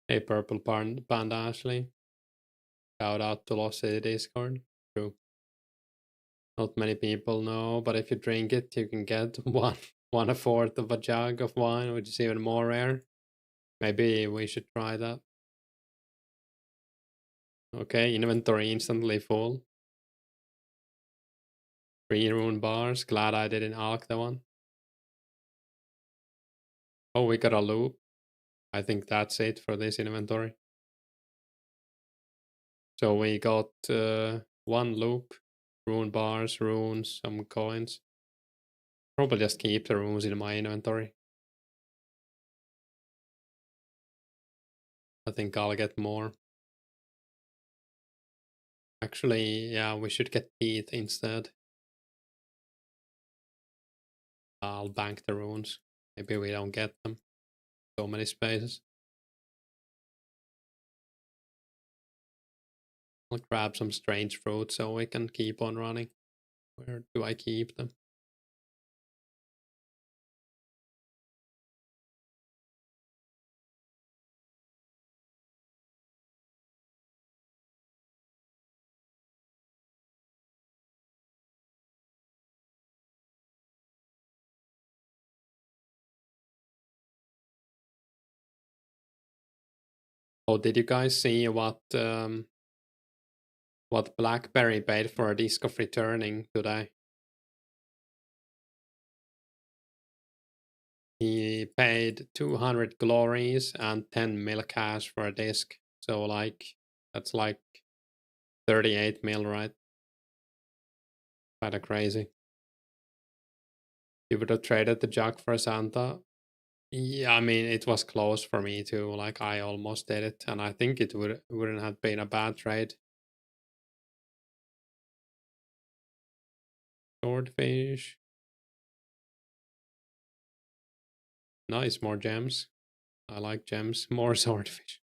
Hey, Purple Panda Ashley. Shout out to Lost City Discord. True. Not many people know, but if you drink it, you can get one a fourth of a jug of wine, which is even more rare. Maybe we should try that. Okay, inventory instantly full. 3 rune bars. Glad I didn't arc that one. Oh, we got a loop. I think that's it for this inventory. So we got 1 loop, rune bars, runes, some coins. Probably just keep the runes in my inventory. I think I'll get more. Actually, yeah, we should get teeth instead. I'll bank the runes. Maybe we don't get them. So many spaces. I'll grab some strange fruit so we can keep on running. Where do I keep them? Oh, did you guys see what Blackberry paid for a disc of returning today? He paid 200 glories and 10 mil cash for a disc. So like that's like 38 mil, right? Kinda crazy. You would have traded the jug for Santa. Yeah, I mean it was close for me too. Like I almost did it, and I think it wouldn't have been a bad trade. Swordfish. Nice, more gems. I like gems. More swordfish.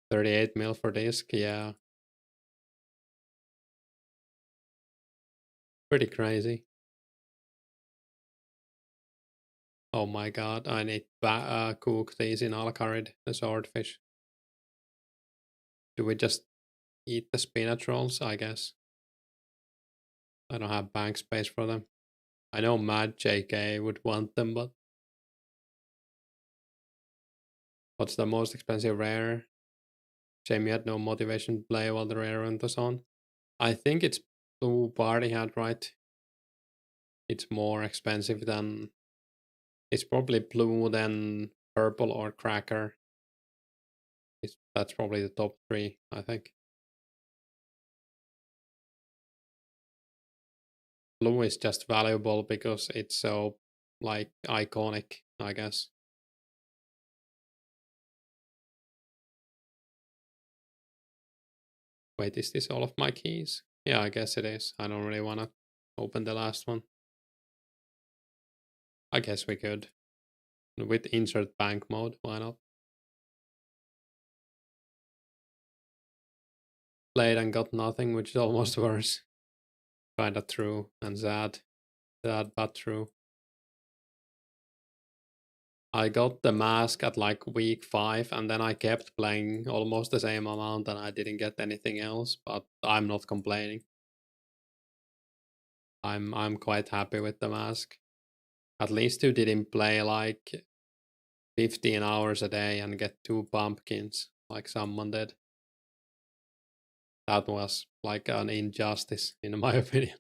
38 mil for disc, yeah. Pretty crazy. Oh my god, I need to cook these in Alcarid, the swordfish. Do we just eat the spinach rolls, I guess? I don't have bank space for them. I know Mad JK would want them, but what's the most expensive rare? Jamie had no motivation to play while the rare went was on. I think it's Blue Party hat, right? It's more expensive than It's probably blue, then purple or cracker. That's probably the top three, I think. Blue is just valuable because it's so like iconic, I guess. Wait, is this all of my keys? Yeah, I guess it is. I don't really want to open the last one. I guess we could. With insert bank mode, why not? Played and got nothing, which is almost worse. Kinda true and sad. Sad but true. I got the mask at like week 5 and then I kept playing almost the same amount and I didn't get anything else, but I'm not complaining. I'm quite happy with the mask. At least you didn't play like 15 hours a day and get 2 pumpkins like someone did. That was like an injustice in my opinion.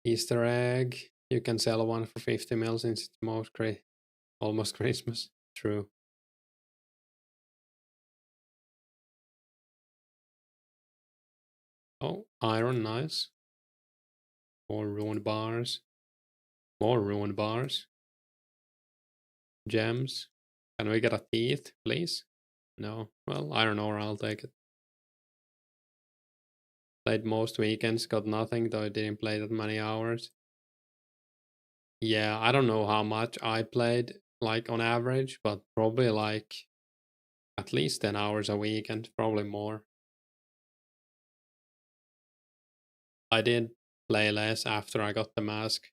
Easter egg. You can sell one for 50 mil since it's almost Christmas. True. Oh, iron, nice. More ruined bars. More ruined bars. Gems. Can we get a teeth, please? No. Well, iron ore, I'll take it. Played most weekends, got nothing, though I didn't play that many hours. Yeah, I don't know how much I played, like on average, but probably like at least 10 hours a week and probably more. I did play less after I got the mask.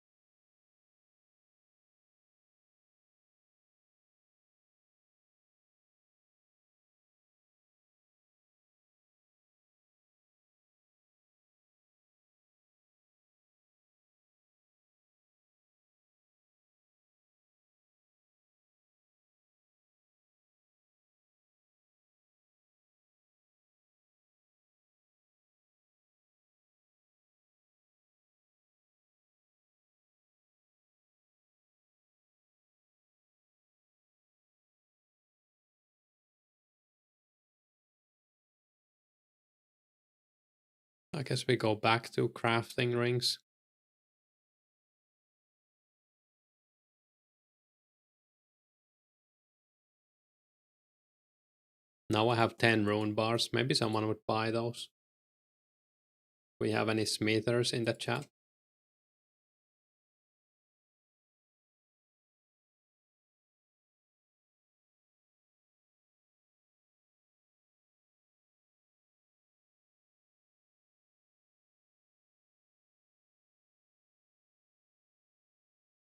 I guess we go back to crafting rings. Now I have 10 rune bars. Maybe someone would buy those. We have any smithers in the chat?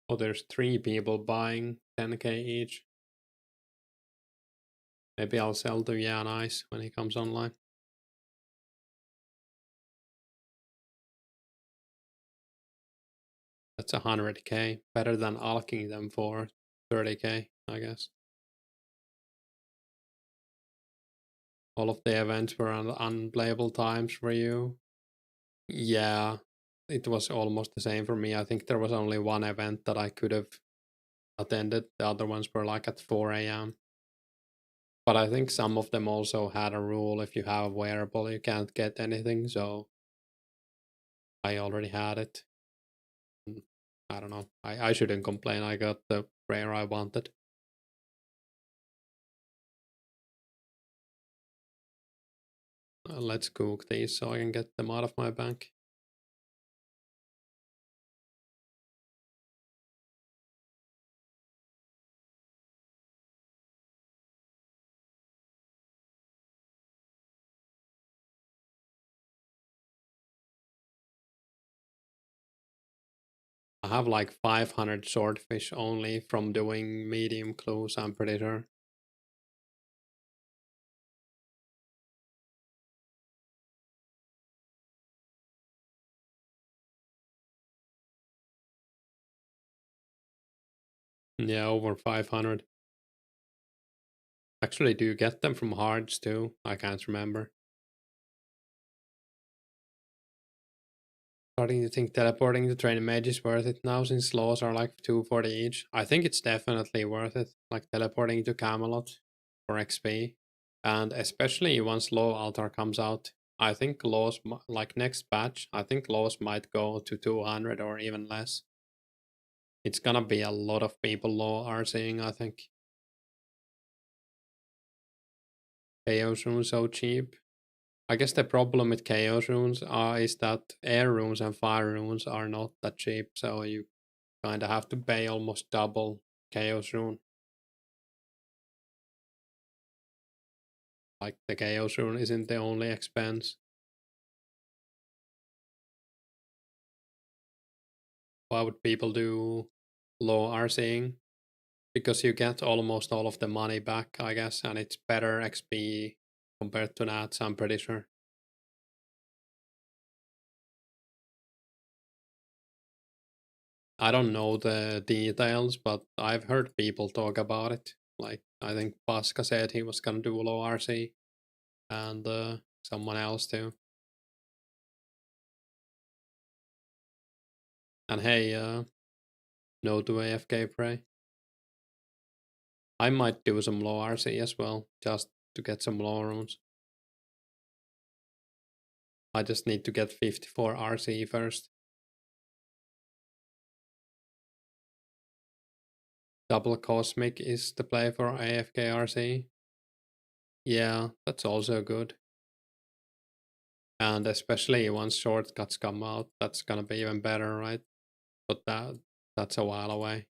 Oh, there's 3 people buying 10k each. Maybe I'll sell to Yeah Nice when he comes online. That's 100k. Better than alking them for 30k, I guess. All of the events were on unplayable times for you. Yeah, it was almost the same for me. I think there was only one event that I could have attended. The other ones were like at 4 a.m. But I think some of them also had a rule: if you have a wearable, you can't get anything. So I already had it. I don't know. I shouldn't complain. I got the rare I wanted. Let's cook these so I can get them out of my bank. I have like 500 swordfish only from doing medium clues, I'm pretty sure. Yeah, over 500. Actually, do you get them from hards too? I can't remember. Starting to think teleporting to training mage is worth it now since laws are like 240 each. I think it's definitely worth it. Like teleporting to Camelot for XP. And especially once Law Altar comes out. I think laws, like next patch, I think laws might go to 200 or even less. It's gonna be a lot of people law are saying, I think. Chaos runes so cheap. I guess the problem with chaos runes is that air runes and fire runes are not that cheap, so you kind of have to pay almost double chaos rune. Like the chaos rune isn't the only expense. Why would people do low RCing? Because you get almost all of the money back, I guess, and it's better XP compared to nats, I'm pretty sure. I don't know the details, but I've heard people talk about it. Like, I think Pasca said he was gonna do low RC, and someone else too. And hey, no to AFK pray. I might do some low RC as well, just to get some low runes. I just need to get 54 RC first. Double Cosmic is the play for AFK RC. Yeah, that's also good. And especially once shortcuts come out, that's gonna be even better, right? But that's a while away.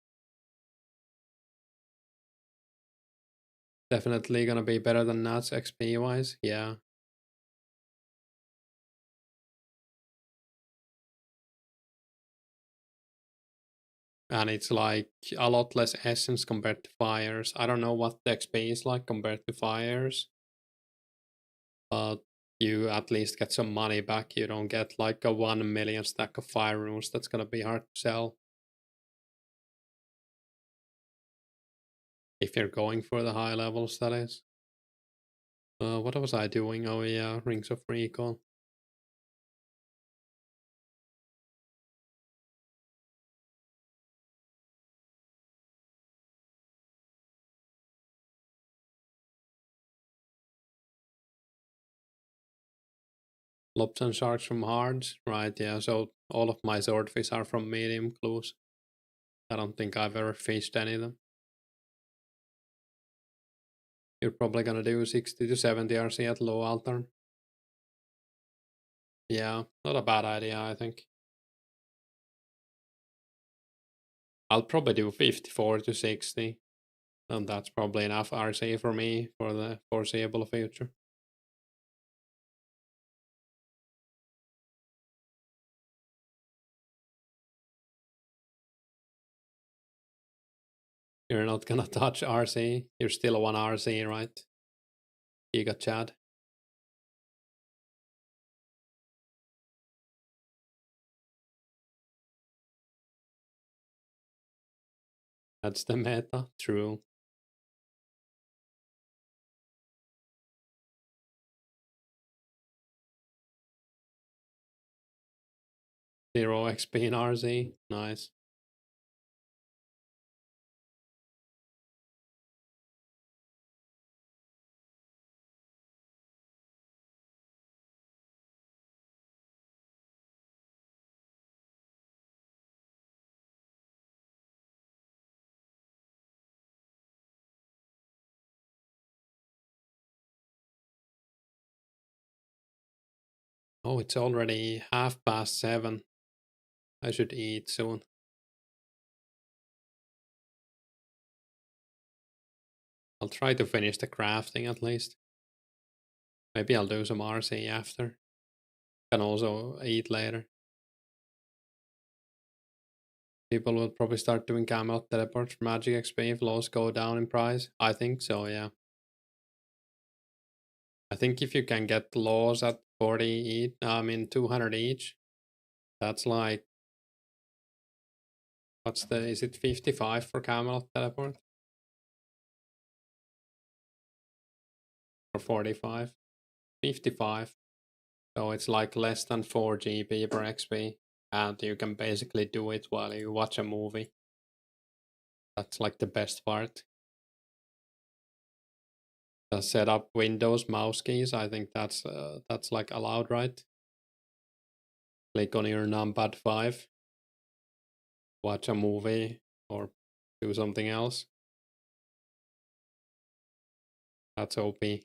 Definitely gonna be better than Nats XP wise, yeah. And it's like a lot less essence compared to fires. I don't know what the XP is like compared to fires, but you at least get some money back. You don't get like a 1 million stack of fire runes. That's gonna be hard to sell. If you're going for the high levels, that is. What was I doing? Oh yeah, Rings of Recall. Lobs and Sharks from Hards, right? Yeah, so all of my swordfish are from medium clues. I don't think I've ever fished any of them. You're probably gonna do 60 to 70 RC at low altar. Yeah, not a bad idea, I think. I'll probably do 54 to 60, and that's probably enough RC for me for the foreseeable future. You're not gonna touch RC. You're still 1 RC, right? You got Chad. That's the meta. True. Zero XP in RZ. Nice. Oh, it's already 7:30. I should eat soon. I'll try to finish the crafting at least. Maybe I'll do some RC after. Can also eat later. People will probably start doing Camelot teleports for magic XP if laws go down in price. I think so, yeah. I think if you can get laws at 40 each, 200 each, that's like, is it 55 for Camelot teleport? Or 45? 55. So it's like less than 4 GB per XP. and you can basically do it while you watch a movie. That's like the best part. Set up Windows mouse keys. I think that's like allowed, right? Click on your numpad 5, watch a movie, or do something else. That's OP.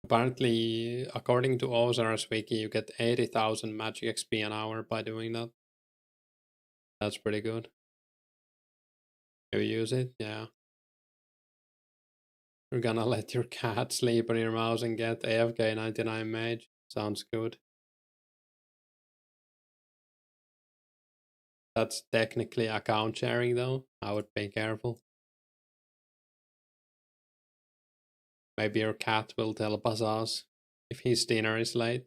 Apparently, according to Ozar's wiki, you get 80,000 magic XP an hour by doing that. That's pretty good. You use it? Yeah. You're gonna let your cat sleep on your mouse and get AFK 99 mage. Sounds good. That's technically account sharing though. I would be careful. Maybe your cat will tell Bazaz if his dinner is late.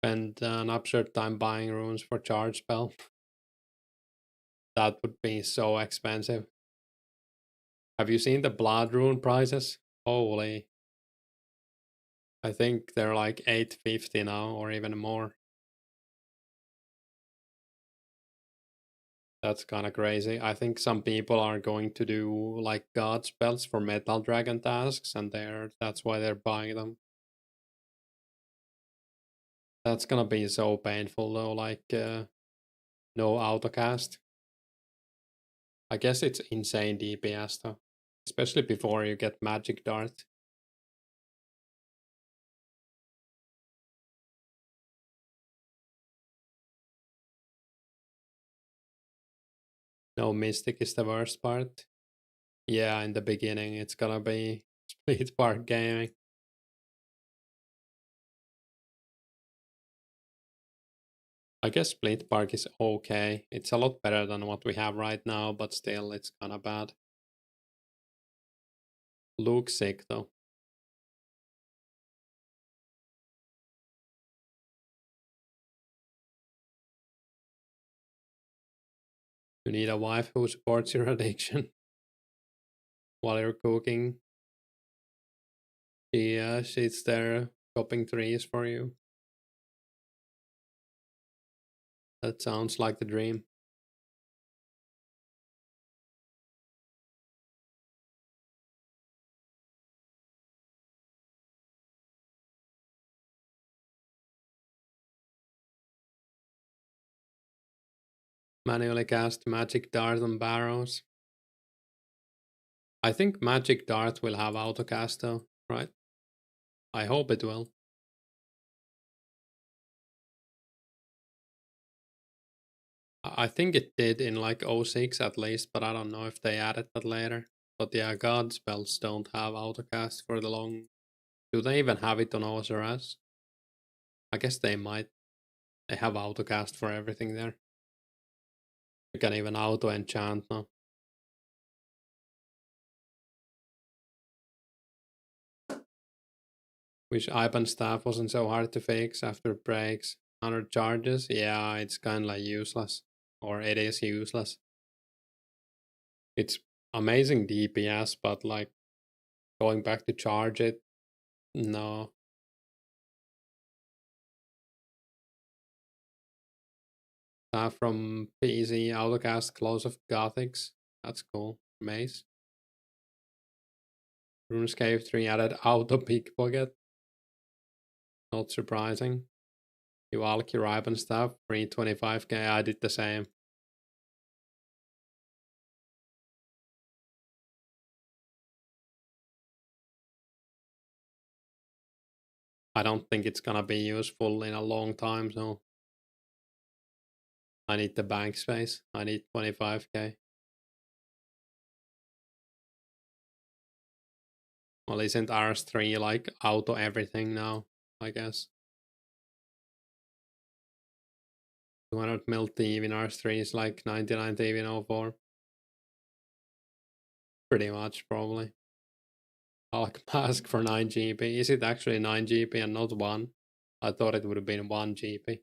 Spend an absurd time buying runes for charge spell. That would be so expensive. Have you seen the blood rune prices? Holy. I think they're like 850 now or even more. That's kind of crazy. I think some people are going to do like god spells for metal dragon tasks and that's why they're buying them. That's gonna be so painful though, like no autocast. I guess it's insane DPS though, especially before you get magic dart. No mystic is the worst part. Yeah, in the beginning it's gonna be split part gaming. I guess split park is okay. It's a lot better than what we have right now, but still it's kinda bad. Looks sick though. You need a wife who supports your addiction while you're cooking. She sits there chopping trees for you. That sounds like the dream. Manually cast magic dart on barrows. I think magic dart will have autocast though, right? I hope it will. I think it did in like 06 at least, but I don't know if they added that later. But yeah, god spells don't have autocast for the long. Do they even have it on OSRS? I guess they might. They have autocast for everything there. You can even auto enchant now. Wish Iban staff wasn't so hard to fix after breaks. 100 charges? Yeah, it's kinda like useless. Or it is useless. It's amazing DPS, but like going back to charge it, no. Staff from PZ Autocast Close of Gothics. That's cool. Maze. Runescape 3 added auto pickpocket. Not surprising. You alk your Iban staff, free 25k. I did the same. I don't think it's gonna be useful in a long time, so I need the bank space. I need 25k. Well, isn't RS3 like auto everything now? I guess. 200 mil TV in RS3 is like 99 TV in 04. Pretty much, probably. Alc mask for 9 GB. Is it actually 9 GB and not 1? I thought it would have been 1 GB.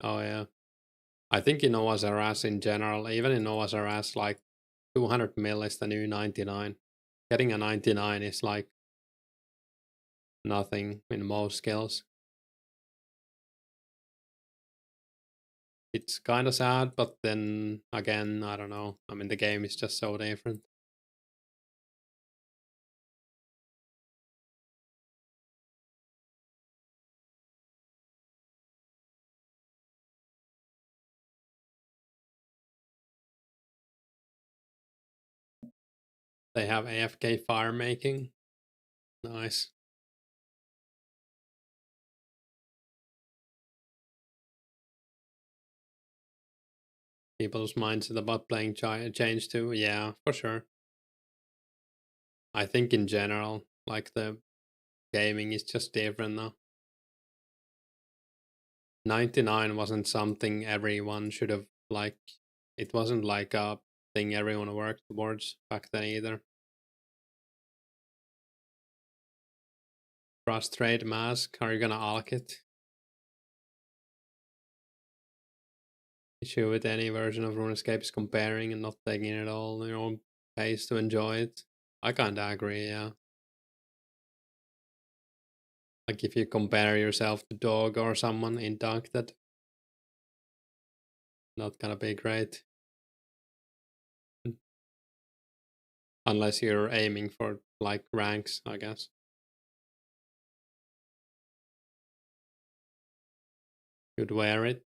Oh yeah. I think in Noah's RS in general, even in Noah's RS, like 200 mil is the new 99. Getting a 99 is like nothing in most skills. It's kind of sad, but then again, I don't know. I mean, the game is just so different. They have AFK fire making. Nice. People's mindset about playing change too. Yeah, for sure. I think in general, like the gaming is just different now. 99 wasn't something everyone should have like. It wasn't like a thing everyone worked towards back then either. Frustrate mask. Are you gonna alk it? Issue with any version of Runescape is comparing and not taking it all in your own pace to enjoy it. I kinda agree, yeah. Like if you compare yourself to Dog or someone inducted, not gonna be great. Unless you're aiming for like ranks, I guess. You'd wear it.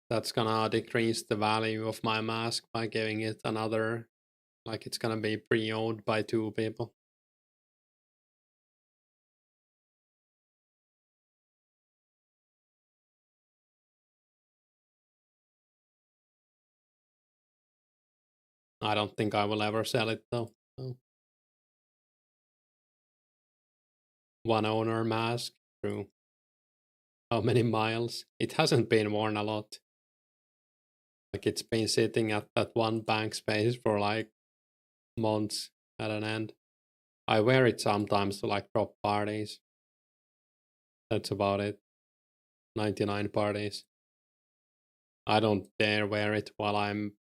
That's gonna decrease the value of my mask by giving it another, like it's gonna be pre-owned by 2 people. I don't think I will ever sell it though. No. One owner mask, true. How many miles? It hasn't been worn a lot. Like it's been sitting at that one bank space for like months at an end. I wear it sometimes to like prop parties. That's about it. 99 parties. I don't dare wear it while I'm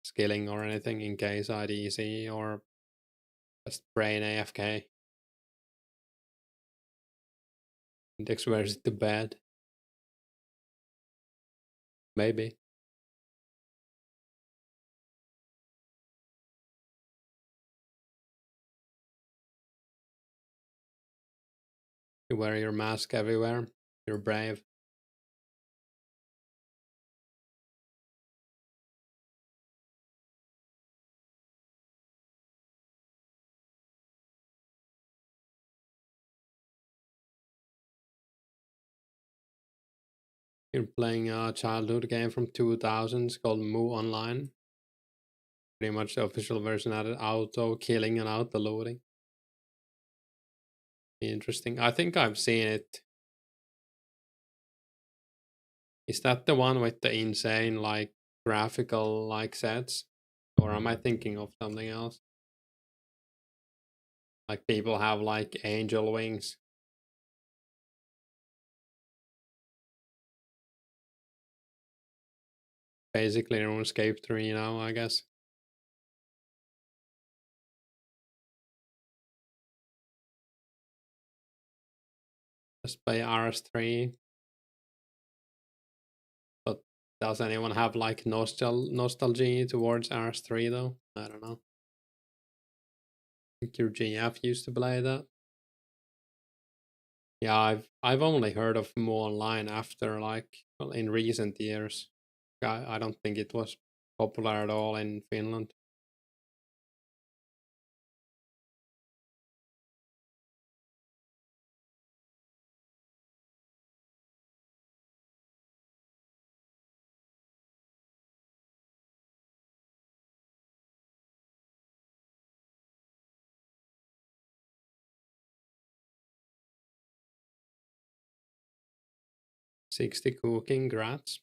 skilling or anything in case I'd easy or just brain AFK. Index wears it to bed. Maybe. You wear your mask everywhere. You're brave. You're playing a childhood game from 2000s called Moo Online. Pretty much the official version added auto killing and auto loading. Interesting. I think I've seen it. Is that the one with the insane like graphical like sets? Or am I thinking of something else? Like people have like angel wings. Basically Runescape 3 now, I guess. Just play RS3. But does anyone have like nostalgia towards RS3 though? I don't know. I think your GF used to play that. Yeah, I've only heard of Mo Online after like well, in recent years. I don't think it was popular at all in Finland. 60 cooking, grats.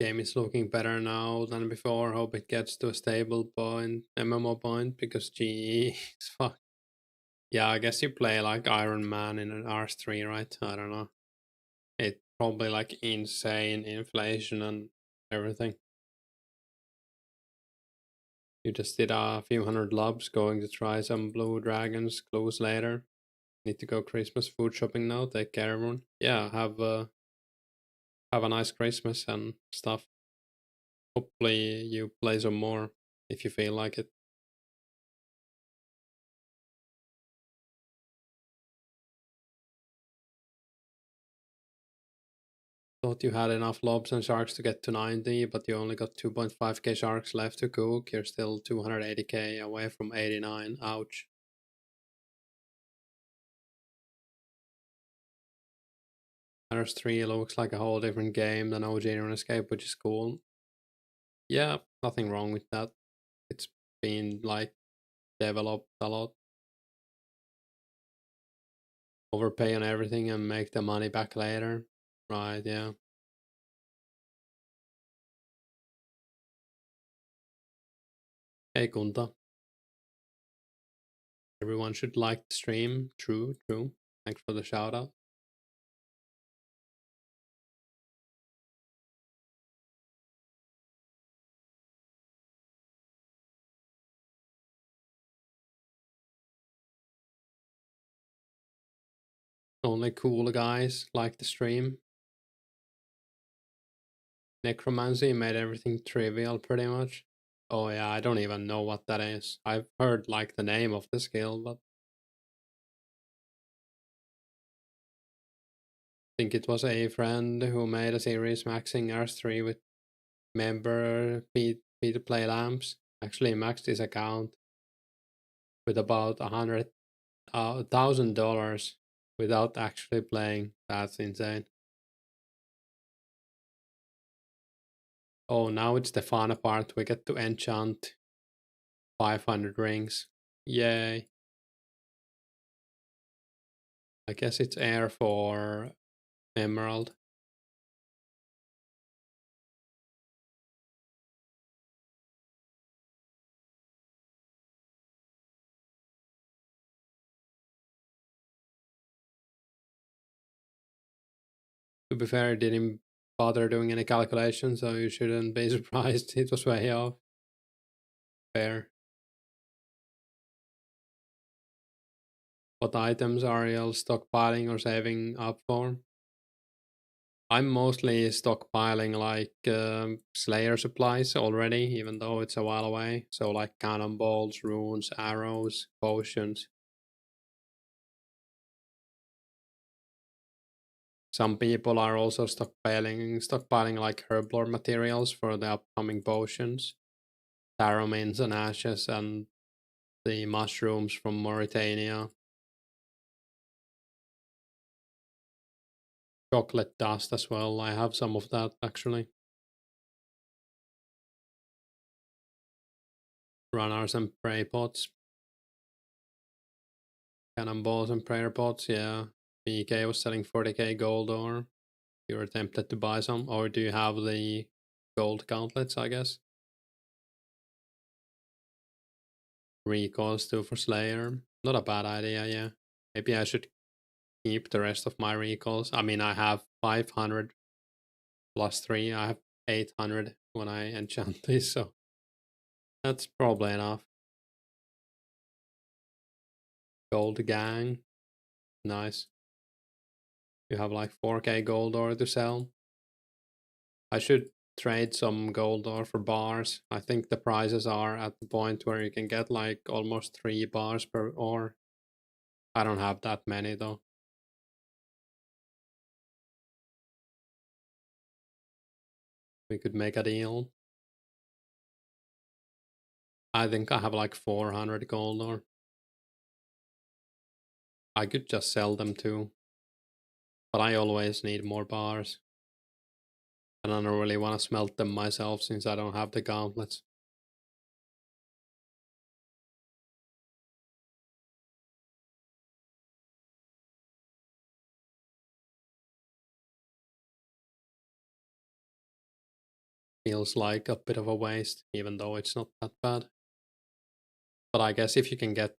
Game is looking better now than before. Hope it gets to a stable point, MMO point, because GE is fuck. Yeah, I guess you play like Iron Man in an R3, right? I don't know. It's probably like insane inflation and everything. You just did a few hundred lobs going to try some Blue Dragons clues later. Need to go Christmas food shopping now. Take care, everyone. Yeah, have a nice Christmas and stuff. Hopefully you play some more if you feel like it. Thought you had enough lobs and sharks to get to 90, but you only got 2.5k sharks left to cook. You're still 280k away from 89. Ouch. Matters 3 looks like a whole different game than OG Runescape, which is cool. Yeah, nothing wrong with that. It's been like developed a lot. Overpay on everything and make the money back later. Right, yeah. Hey Kunta. Everyone should like the stream. True, true. Thanks for the shout out. Only cool guys like the stream. Necromancy made everything trivial pretty much. Oh yeah, I don't even know what that is. I've heard like the name of the skill, but I think it was a friend who made a series maxing R3 with member P to play lamps. Actually maxed his account with about $100,000 without actually playing. That's insane. Oh, now it's the fun part. We get to enchant 500 rings. Yay. I guess it's air for emerald. To be fair, I didn't bother doing any calculations, so you shouldn't be surprised. It was way off. Fair. What items are you stockpiling or saving up for? I'm mostly stockpiling like Slayer supplies already, even though it's a while away. So like cannonballs, runes, arrows, potions. Some people are also stockpiling like herblore materials for the upcoming potions, taro and ashes, and the mushrooms from Mauritania. Chocolate dust as well. I have some of that actually. Runners and prey pots. Cannonballs and prayer pots, yeah. BK was selling 40k gold ore. You were tempted to buy some, or do you have the gold gauntlets, I guess? Recalls too for Slayer. Not a bad idea, yeah. Maybe I should keep the rest of my recalls. I mean, I have 500 plus 3. I have 800 when I enchant this, so that's probably enough. Gold gang. Nice. You have like 4k gold ore to sell. I should trade some gold ore for bars. I think the prices are at the point where you can get like almost 3 bars per ore. I don't have that many though. We could make a deal. I think I have like 400 gold ore. I could just sell them too. But I always need more bars. And I don't really want to smelt them myself since I don't have the gauntlets. Feels like a bit of a waste, even though it's not that bad. But I guess if you can get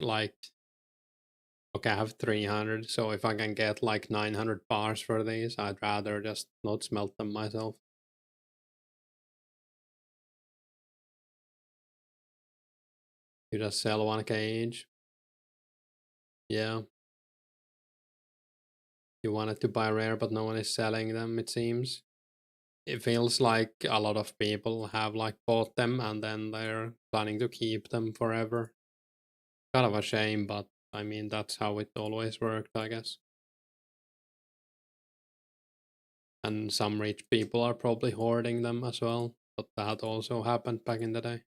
like, okay, I have 300, so if I can get like 900 bars for these, I'd rather just not smelt them myself. You just sell 1k each. Yeah. You wanted to buy rare, but no one is selling them, it seems. It feels like a lot of people have like bought them and then they're planning to keep them forever. Kind of a shame, but I mean, that's how it always worked, I guess. And some rich people are probably hoarding them as well, but that also happened back in the day.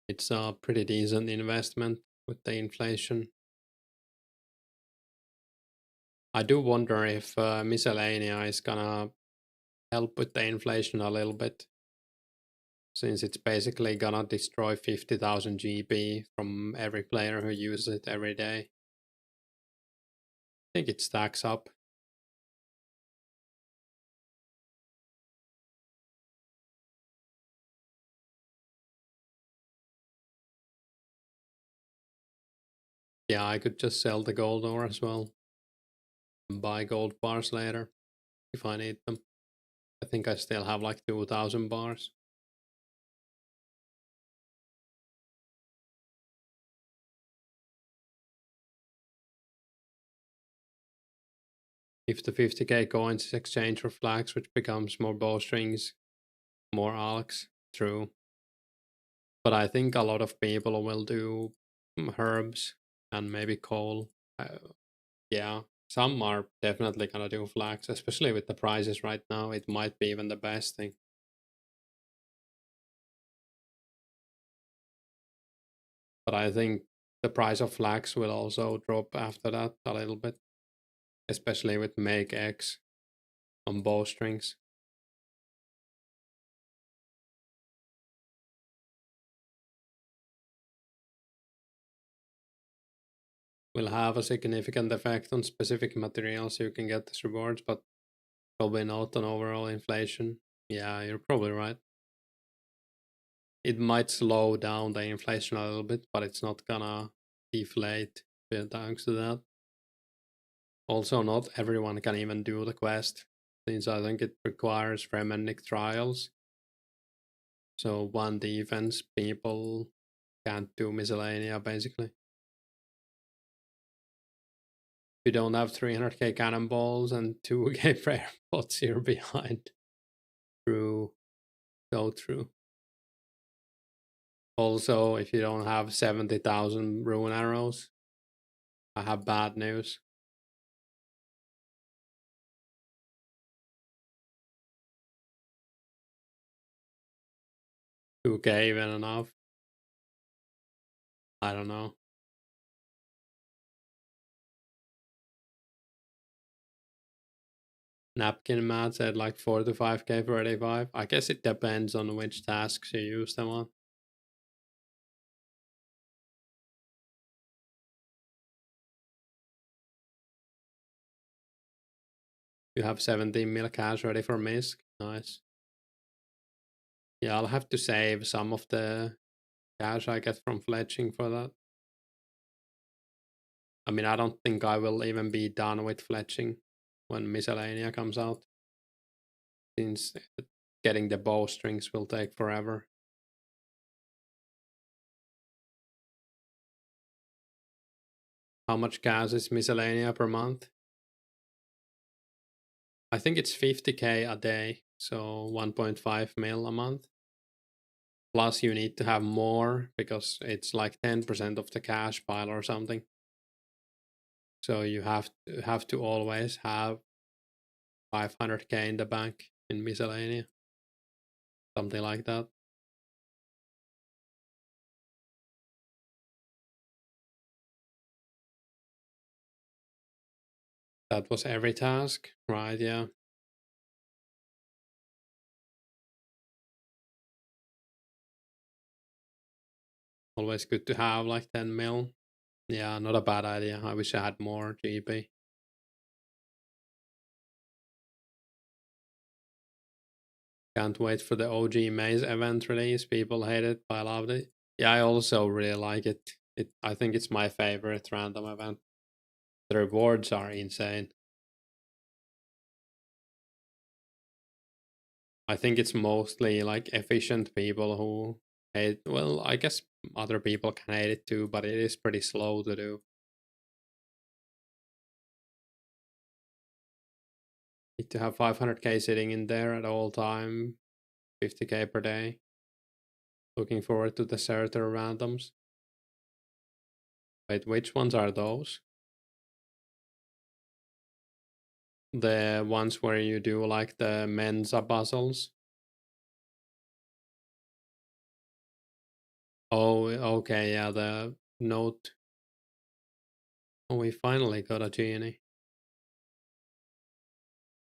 It's a pretty decent investment with the inflation. I do wonder if miscellanea is gonna help with the inflation a little bit, since it's basically gonna destroy 50,000 GB from every player who uses it every day. I think it stacks up. Yeah, I could just sell the gold ore as well and buy gold bars later if I need them. I think I still have like 2,000 bars. If the 50k coins is exchanged for flax, which becomes more bowstrings, more alks, true. But I think a lot of people will do herbs and maybe coal. Yeah, some are definitely gonna do flax, especially with the prices right now. It might be even the best thing. But I think the price of flax will also drop after that a little bit, especially with make X on bowstrings. Will have a significant effect on specific materials you can get these rewards, but probably not on overall inflation. Yeah, you're probably right. It might slow down the inflation a little bit, but it's not gonna deflate thanks to that. Also, not everyone can even do the quest, since I think it requires Fremennik trials. So one defense people can't do miscellanea basically. If you don't have 300k cannonballs and 2k prayer pots, you're behind. True. So true. Also, if you don't have 70,000 rune arrows, I have bad news. 2k even enough? I don't know. Napkin Matt said like 4 to 5k for 85. I guess it depends on which tasks you use them on. You have 17 mil cash ready for Misk. Nice. Yeah, I'll have to save some of the cash I get from fletching for that. I mean, I don't think I will even be done with fletching when Miscellanea comes out, since getting the bowstrings will take forever. How much gas is miscellanea per month? I think it's 50k a day, so 1.5 mil a month. Plus, you need to have more because it's like 10% of the cash pile or something. So you have to always have 500k in the bank in miscellanea, something like that. That was every task, right? Yeah. Always good to have like 10 mil. Yeah, not a bad idea. I wish I had more GB. Can't wait for the OG Maze event release. People hate it, but I loved it. Yeah, I also really like it. I think it's my favorite random event. The rewards are insane. I think it's mostly like efficient people who hate. Well, I guess other people can hate it too, but it is pretty slow to do. Need to have 500k sitting in there at all time, 50k per day. Looking forward to the Certer randoms. Wait, which ones are those? The ones where you do like the Mensa puzzles? Oh, okay, yeah, the note. Oh, we finally got a genie.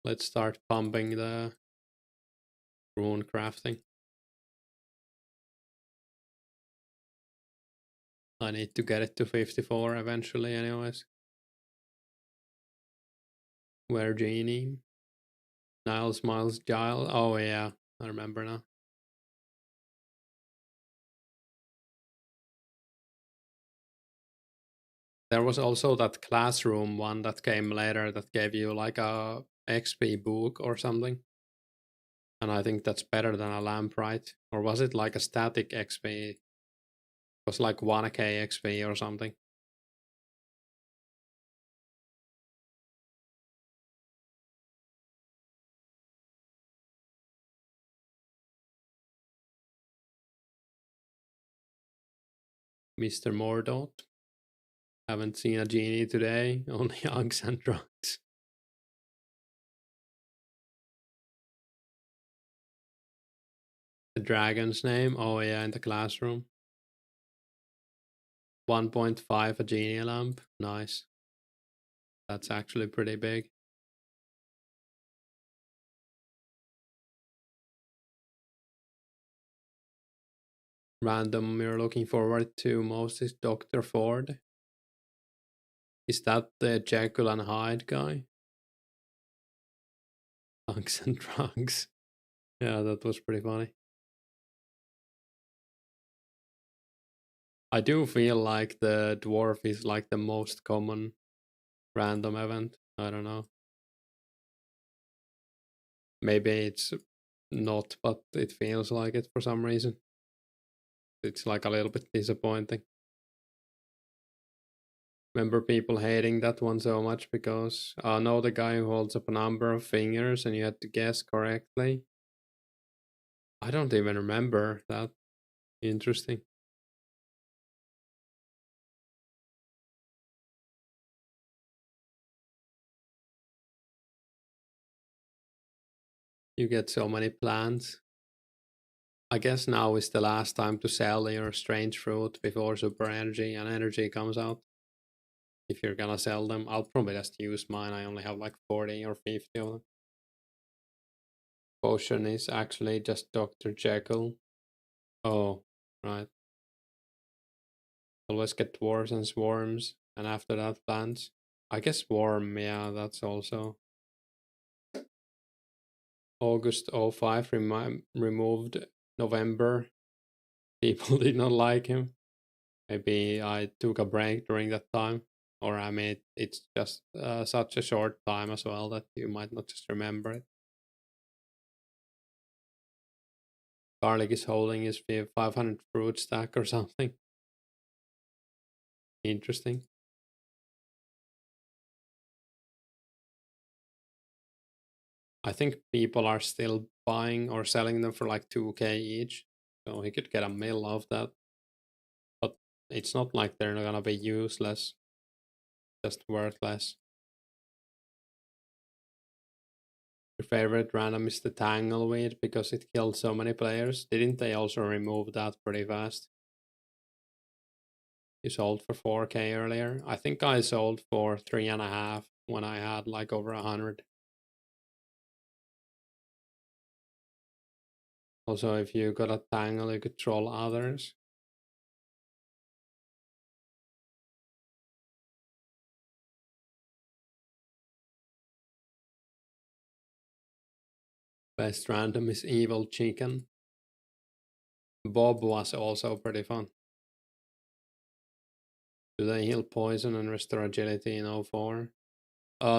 Let's start pumping the rune crafting. I need to get it to 54 eventually anyways. Where genie? Niles, Miles, Giles. Oh yeah, I remember now. There was also that classroom one that came later that gave you like a XP book or something. And I think that's better than a lamp, right? Or was it like a static XP? It was like 1k XP or something. Mr. Mordaunt. Haven't seen a genie today, only Uggs and drugs. The dragon's name? Oh yeah, in the classroom. 1.5 a genie lamp. Nice. That's actually pretty big. Random you're looking forward to most is Dr. Ford. Is that the Jekyll and Hyde guy? Uggs and drugs. Yeah, that was pretty funny. I do feel like the dwarf is like the most common random event. I don't know. Maybe it's not, but it feels like it for some reason. It's like a little bit disappointing. Remember people hating that one so much because I know the guy who holds up a number of fingers and you had to guess correctly. I don't even remember that. Interesting. You get so many plants. I guess now is the last time to sell your strange fruit before super energy and energy comes out. If you're gonna sell them, I'll probably just use mine. I only have like 40 or 50 of them. Potion is actually just Dr. Jekyll. Oh, right. Always get dwarves and swarms, and after that plants. I guess swarm, yeah, that's also. August 05 removed November. People did not like him. Maybe I took a break during that time. Or I mean, it's just such a short time as well that you might not just remember it. Garlic is holding his 500 fruit stack or something. Interesting. I think people are still buying or selling them for like 2k each. So he could get a mill of that. But it's not like they're not gonna be useless, just worthless. Your favorite random is the Tangleweed because it killed so many players. Didn't they also remove that pretty fast? You sold for 4k earlier. I think I sold for 3.5 when I had like over 100. Also, if you got a tangle, you could troll others. Best random is Evil Chicken. Bob was also pretty fun. Do they heal poison and restore agility in 04?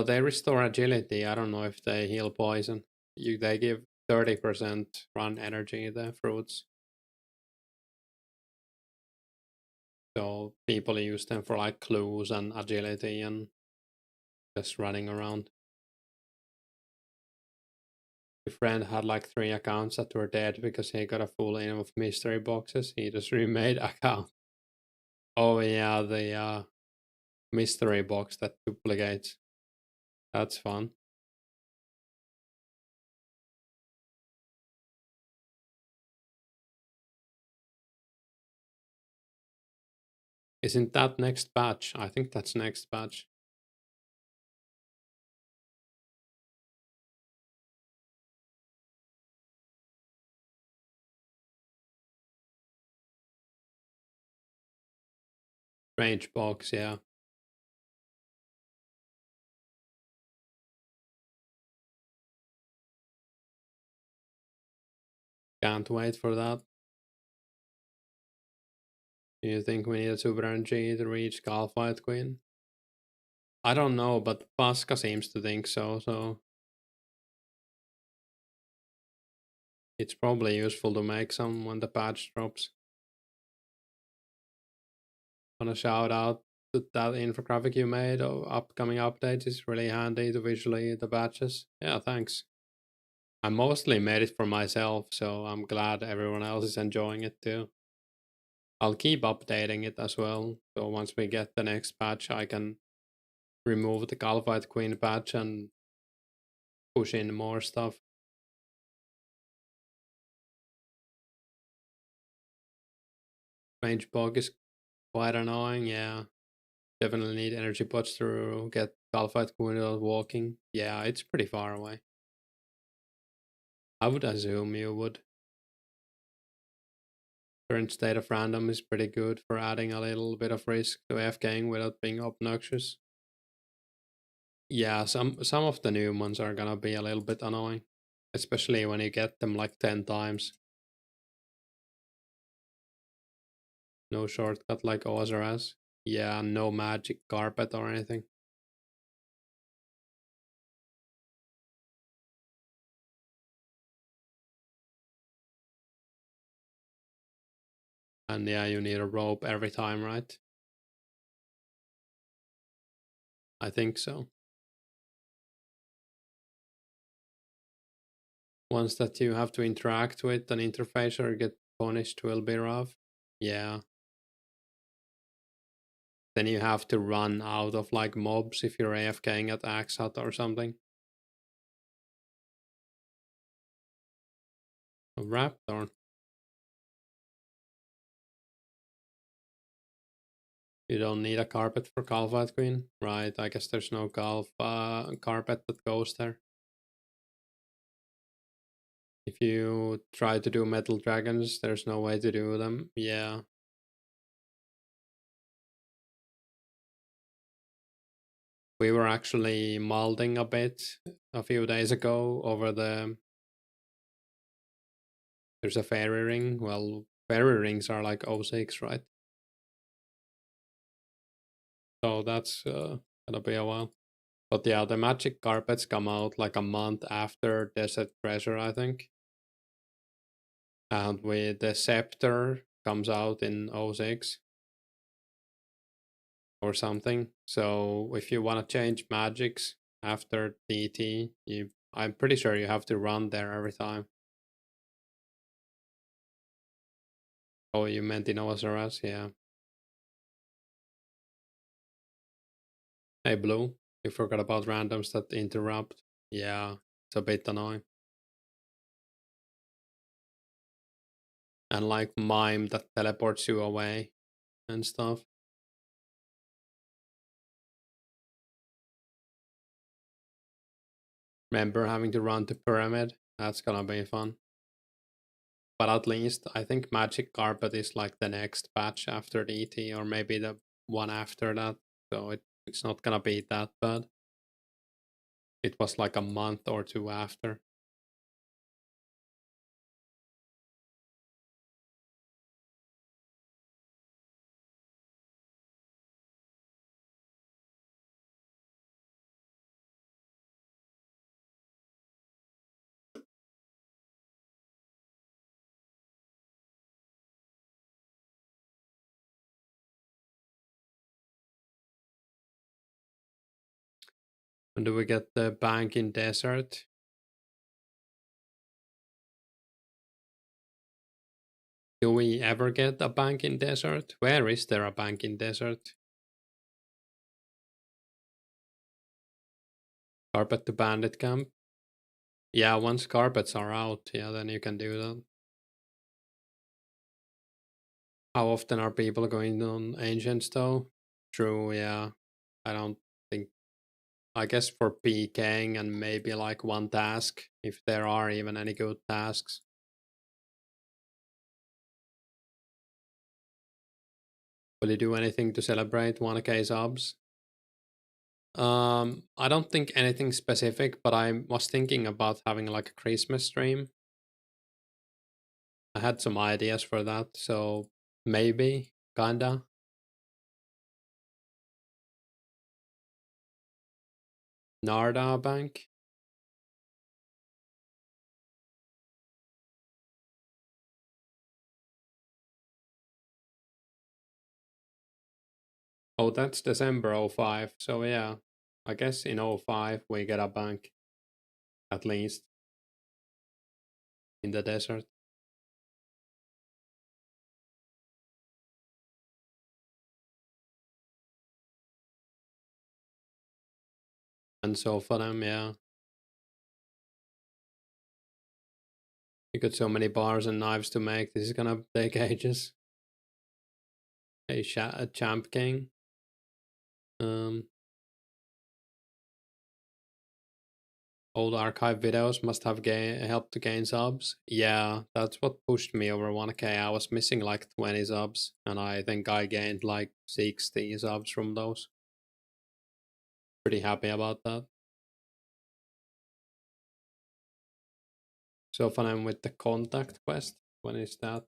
They restore agility. I don't know if they heal poison. They give 30% run energy, the fruits. So people use them for like clues and agility and just running around. My friend had like 3 accounts that were dead because he got a full in of mystery boxes. He just remade account. Oh yeah, the mystery box that duplicates. That's fun. Isn't that next batch? I think that's next batch. Strange box, yeah. Can't wait for that. Do you think we need a super energy to reach Galfight Queen? I don't know, but Pasca seems to think so, so it's probably useful to make some when the patch drops. Want to shout out that infographic you made of upcoming updates is really handy to visually the patches. Yeah, thanks. I mostly made it for myself, so I'm glad everyone else is enjoying it too. I'll keep updating it as well, so once we get the next patch, I can remove the Calvite Queen patch and push in more stuff. Range bug is quite annoying, yeah. Definitely need energy pots to get Calvite Queen without walking. Yeah, it's pretty far away. I would assume you would. Current state of random is pretty good for adding a little bit of risk to AFKing without being obnoxious. Yeah, some of the new ones are gonna be a little bit annoying, especially when you get them like 10 times. No shortcut like OSRS. Yeah, no magic carpet or anything. And yeah, you need a rope every time, right? I think so. Ones that you have to interact with an interface or get punished will be rough. Yeah. Then you have to run out of like mobs if you're AFKing at Axe Hut or something. A raptor. You don't need a carpet for Calvite Queen, right? I guess there's no carpet that goes there. If you try to do metal dragons, there's no way to do them. Yeah. We were actually molding a bit a few days ago over there's a fairy ring. Well, fairy rings are like O6, right? So that's gonna be a while. But yeah, the magic carpets come out like a month after Desert Treasure, I think. And with the scepter comes out in O6 or something. So if you want to change magics after DT, you I'm pretty sure you have to run there every time. Oh, you meant in OSRS? Yeah. Hey, Blue, you forgot about randoms that interrupt. Yeah, it's a bit annoying. And like mime that teleports you away and stuff. Remember having to run to Pyramid? That's gonna be fun. But at least I think Magic Carpet is like the next patch after the ET, or maybe the one after that. So it's not gonna be that bad. It was like a month or two after. When do we get the bank in desert? Do we ever get a bank in desert? Where is there a bank in desert? Carpet to bandit camp? Yeah, once carpets are out, yeah, then you can do that. How often are people going on ancients though? True, yeah. I don't think, I guess for PKing and maybe like one task, if there are even any good tasks. Will you do anything to celebrate 1K subs? I don't think anything specific, but I was thinking about having like a Christmas stream. I had some ideas for that, so maybe, kinda. Narda Bank. Oh, that's December 05. So yeah, I guess in 05 we get a bank, at least, in the desert. And so for them, yeah. You got so many bars and knives to make, this is gonna take ages. Hey, Champ King. Um, Old archive videos must have helped to gain subs. Yeah, that's what pushed me over 1K. I was missing like 20 subs, and I think I gained like 60 subs from those. Pretty happy about that. So fun I'm with the contact quest. When is that?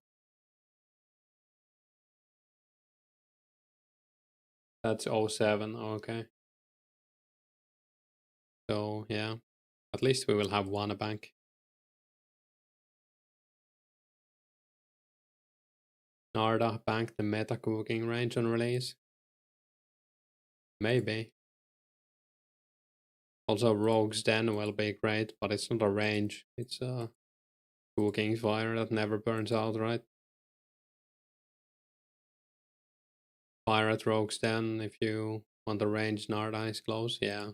That's 07. Okay. So yeah, at least we will have one a bank. Narda bank the meta cooking range on release. Maybe. Also Rogue's Den will be great, but it's not a range. It's a cooking fire that never burns out, right? Fire at Rogue's Den if you want the range Narda is close, yeah.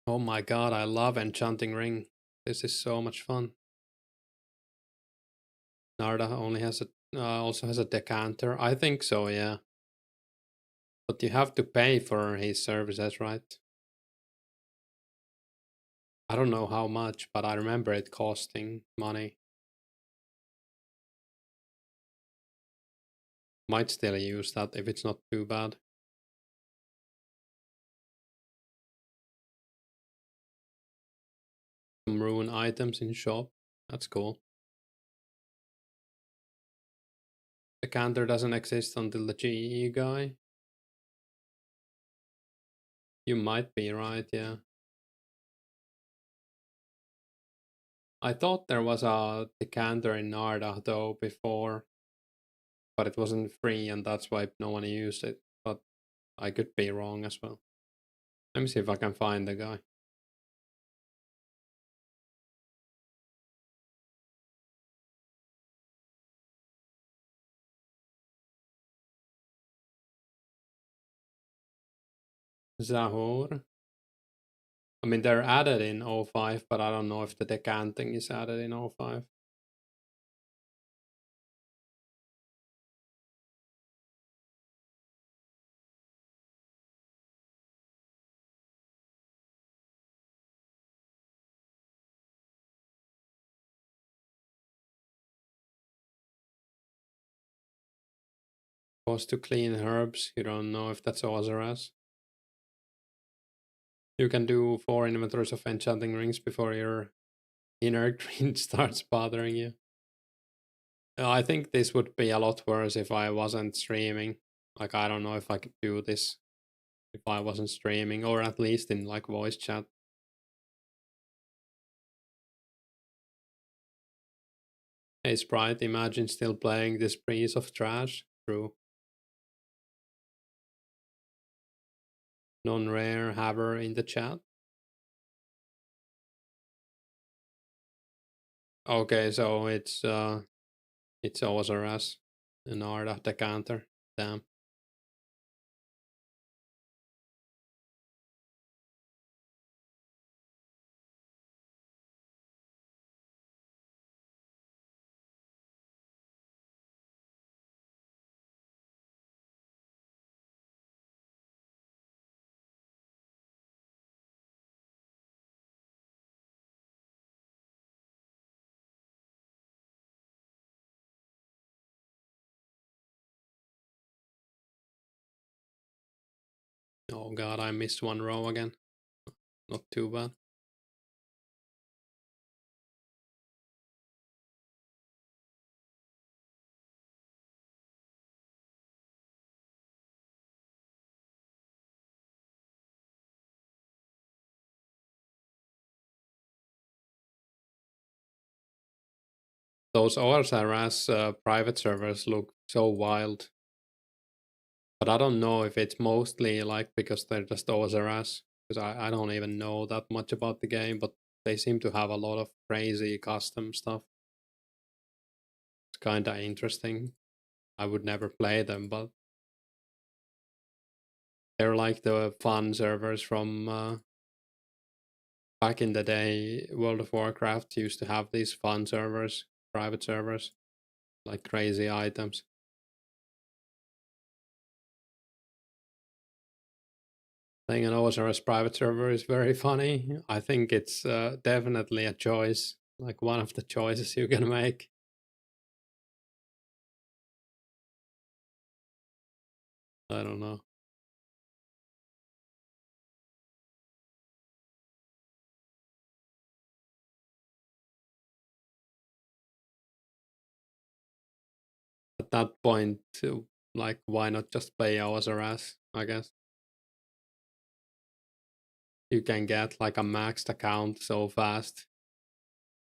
Oh my god, I love Enchanting Ring. This is so much fun. Narda only has a also has a decanter. I think so, yeah. But you have to pay for his services, right? I don't know how much, but I remember it costing money. Might still use that if it's not too bad. Some rune items in shop. That's cool. Decanter doesn't exist until the GE guy. You might be right, yeah. I thought there was a decanter in Narda though before, but it wasn't free and that's why no one used it. But I could be wrong as well. Let me see if I can find the guy. Zahor. I mean, they're added in 05, but I don't know if the decanting is added in 05. Supposed to clean herbs. You don't know if that's Ozarez. You can do 4 inventories of enchanting rings before your inner green starts bothering you. I think this would be a lot worse if I wasn't streaming. Like, I don't know if I could do this if I wasn't streaming, or at least in like voice chat. Hey Sprite, imagine still playing this piece of trash. True. Non-rare haver in the chat. Okay, so it's Ozarez, an Arda decanter. Damn. Oh god, I missed one row again. Not too bad. Those OSRS private servers look so wild. But I don't know if it's mostly like because they're just OSRS. Because I don't even know that much about the game, but they seem to have a lot of crazy custom stuff. It's kind of interesting. I would never play them, but they're like the fun servers from back in the day. World of Warcraft used to have these fun servers, private servers, like crazy items. Playing an OSRS private server is very funny. I think it's definitely a choice, like one of the choices you can make. I don't know. At that point, like, why not just play OSRS, I guess? You can get like a maxed account so fast.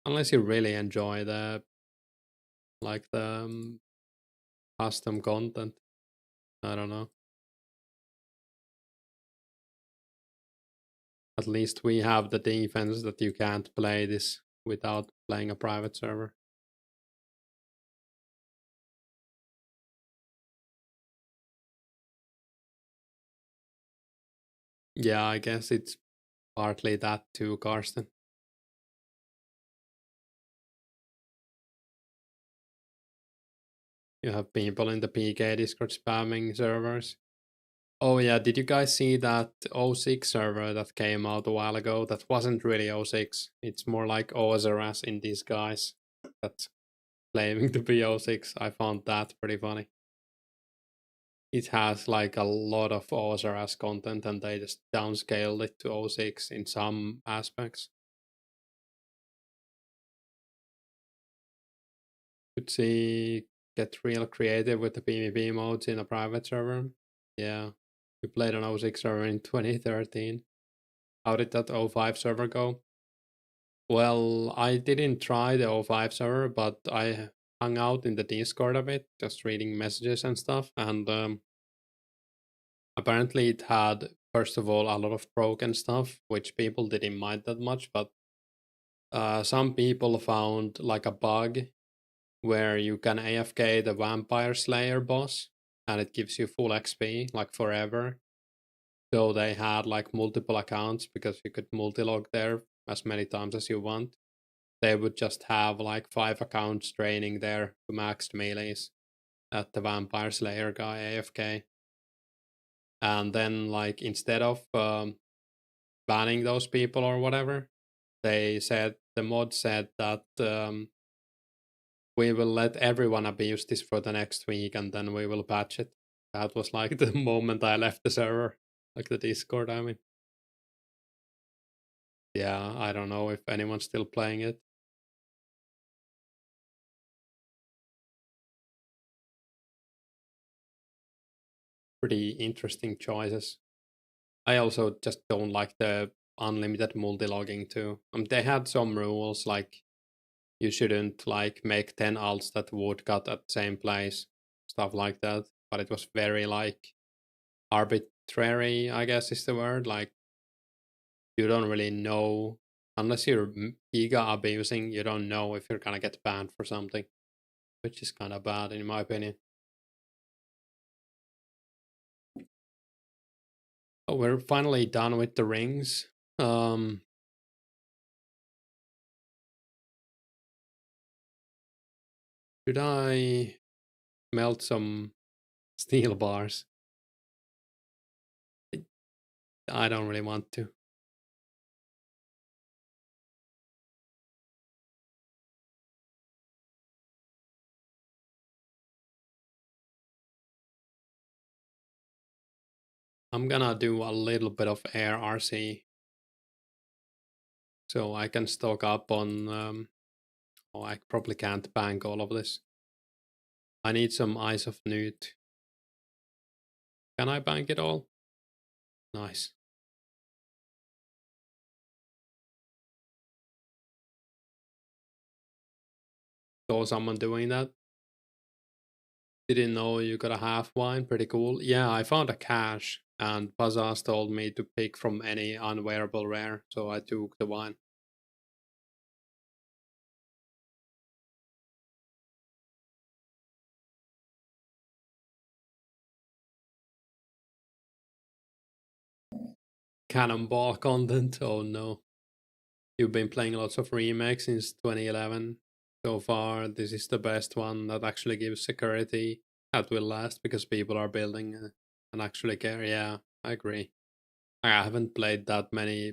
Unless you really enjoy the custom content. I don't know. At least we have the defense that you can't play this without playing a private server. Yeah, I guess it's partly that too, Karsten. You have people in the PK Discord spamming servers. Oh yeah, did you guys see that O6 server that came out a while ago? That wasn't really O6. It's more like OSRS in disguise. That's claiming to be O6. I found that pretty funny. It has like a lot of OSRS content and they just downscaled it to O6 in some aspects. Could see get real creative with the PvP modes in a private server. Yeah, we played on O6 server in 2013. How did that O5 server go? Well, I didn't try the O5 server, but I hung out in the Discord a bit, just reading messages and stuff. And apparently, it had, first of all, a lot of broken stuff, which people didn't mind that much. But some people found like a bug where you can AFK the Vampire Slayer boss and it gives you full XP, like forever. So they had like multiple accounts because you could multi-log there as many times as you want. They would just have like 5 accounts training there to maxed melees at the Vampire Slayer guy AFK. And then like instead of banning those people or whatever, they said, the mod said that we will let everyone abuse this for the next week and then we will patch it. That was like the moment I left the server, like the Discord, I mean. Yeah, I don't know if anyone's still playing it. Pretty interesting choices. I also just don't like the unlimited multi-logging too. They had some rules like you shouldn't like make 10 alts that would cut at the same place, stuff like that. But it was very like arbitrary, I guess is the word. Like you don't really know unless you're giga abusing, you don't know if you're gonna get banned for something, which is kind of bad in my opinion. Oh, we're finally done with the rings. Should I melt some steel bars? I don't really want to. I'm gonna do a little bit of air RC so I can stock up on. Oh, I probably can't bank all of this. I need some Eyes of Newt. Can I bank it all? Nice. Saw someone doing that. Didn't know you got a half wine. Pretty cool. Yeah, I found a cache and Pazaz told me to pick from any unwearable rare, so I took the wine. Cannonball content. Oh no. You've been playing lots of remakes since 2011. So far, this is the best one that actually gives security that will last because people are building and actually care. Yeah, I agree. I haven't played that many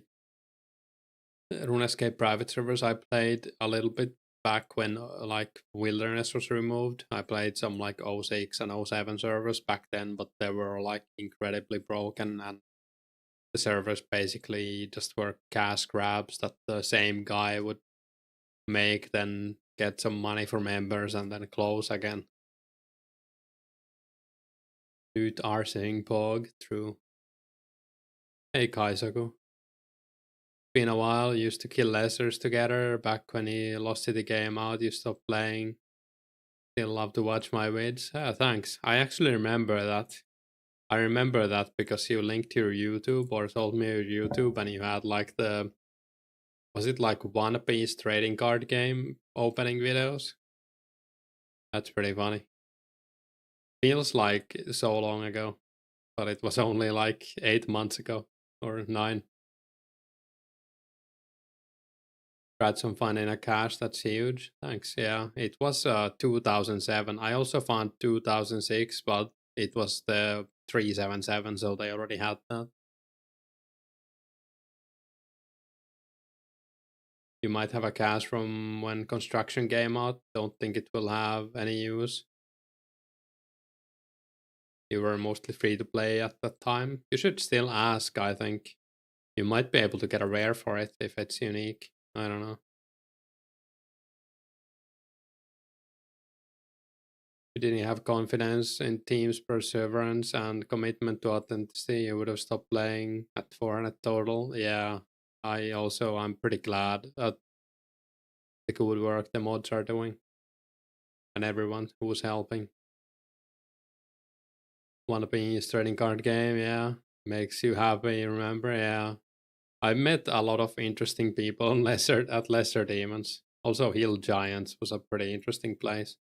Runescape private servers. I played a little bit back when like Wilderness was removed. I played some like 06 and 07 servers back then, but they were like incredibly broken and the servers basically just were cash grabs that the same guy would make, then get some money for members and then close again. Dude are saying Pog through. Hey Kaisaku. Been a while, used to kill lessers together. Back when he lost the game out, you stopped playing. Still love to watch my vids. Thanks. I actually remember that. I remember that because you linked your YouTube or told me your YouTube and you had like the, was it like One Piece trading card game opening videos? That's pretty funny. Feels like so long ago, but it was only like 8 months ago or 9. Tried some fun in a cache, that's huge. Thanks. Yeah, it was 2007. I also found 2006, but it was the 377, so they already had that. You might have a cache from when construction came out. Don't think it will have any use. You were mostly free to play at that time. You should still ask, I think. You might be able to get a rare for it if it's unique. I don't know. If you didn't have confidence in team's perseverance and commitment to authenticity, you would have stopped playing at 400 total. Yeah, I'm pretty glad that the good work the mods are doing and everyone who's helping. Wanna be a trading card game, yeah. Makes you happy, remember? Yeah. I met a lot of interesting people in Lesser Demons. Also Hill Giants was a pretty interesting place.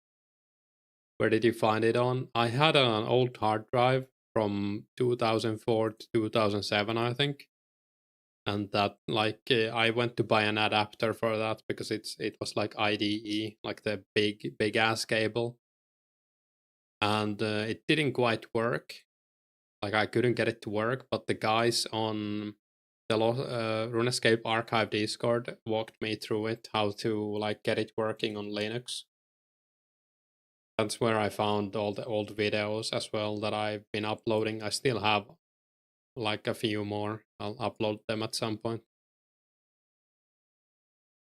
Where did you find it on? I had an old hard drive from 2004 to 2007, I think. And that I went to buy an adapter for that because it was like IDE, like the big ass cable, and it didn't quite work. Like I couldn't get it to work, but the guys on the Runescape archive Discord walked me through it, how to like get it working on Linux. That's where I found all the old videos as well that I've been uploading. I still have like a few more. I'll upload them at some point.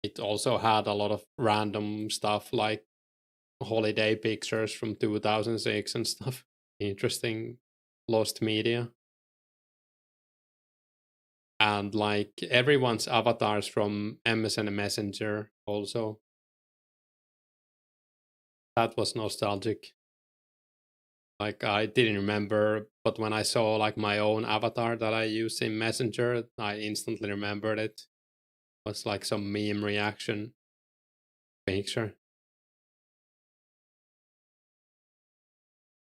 It also had a lot of random stuff like holiday pictures from 2006 and stuff. Interesting lost media. And like everyone's avatars from MSN Messenger also. That was nostalgic. Like I didn't remember, but when I saw like my own avatar that I used in Messenger, I instantly remembered it. It was like some meme reaction picture.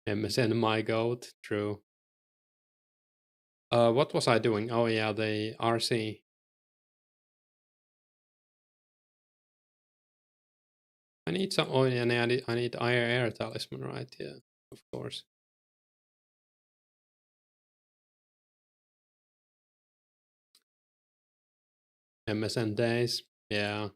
MSN my goat, true. What was I doing? Oh yeah, the RC. I need some. Oh yeah, I need air talisman, right? Yeah, of course. MSN days. Yeah.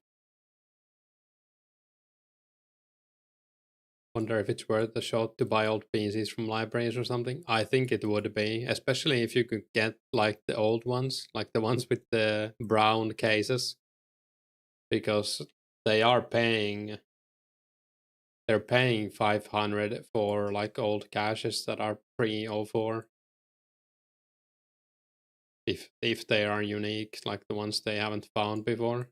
Wonder if it's worth the shot to buy old PCs from libraries or something. I think it would be, especially if you could get like the old ones, like the ones with the brown cases, because they are paying. They're paying 500 for like old caches that are pre 04. If they are unique, like the ones they haven't found before.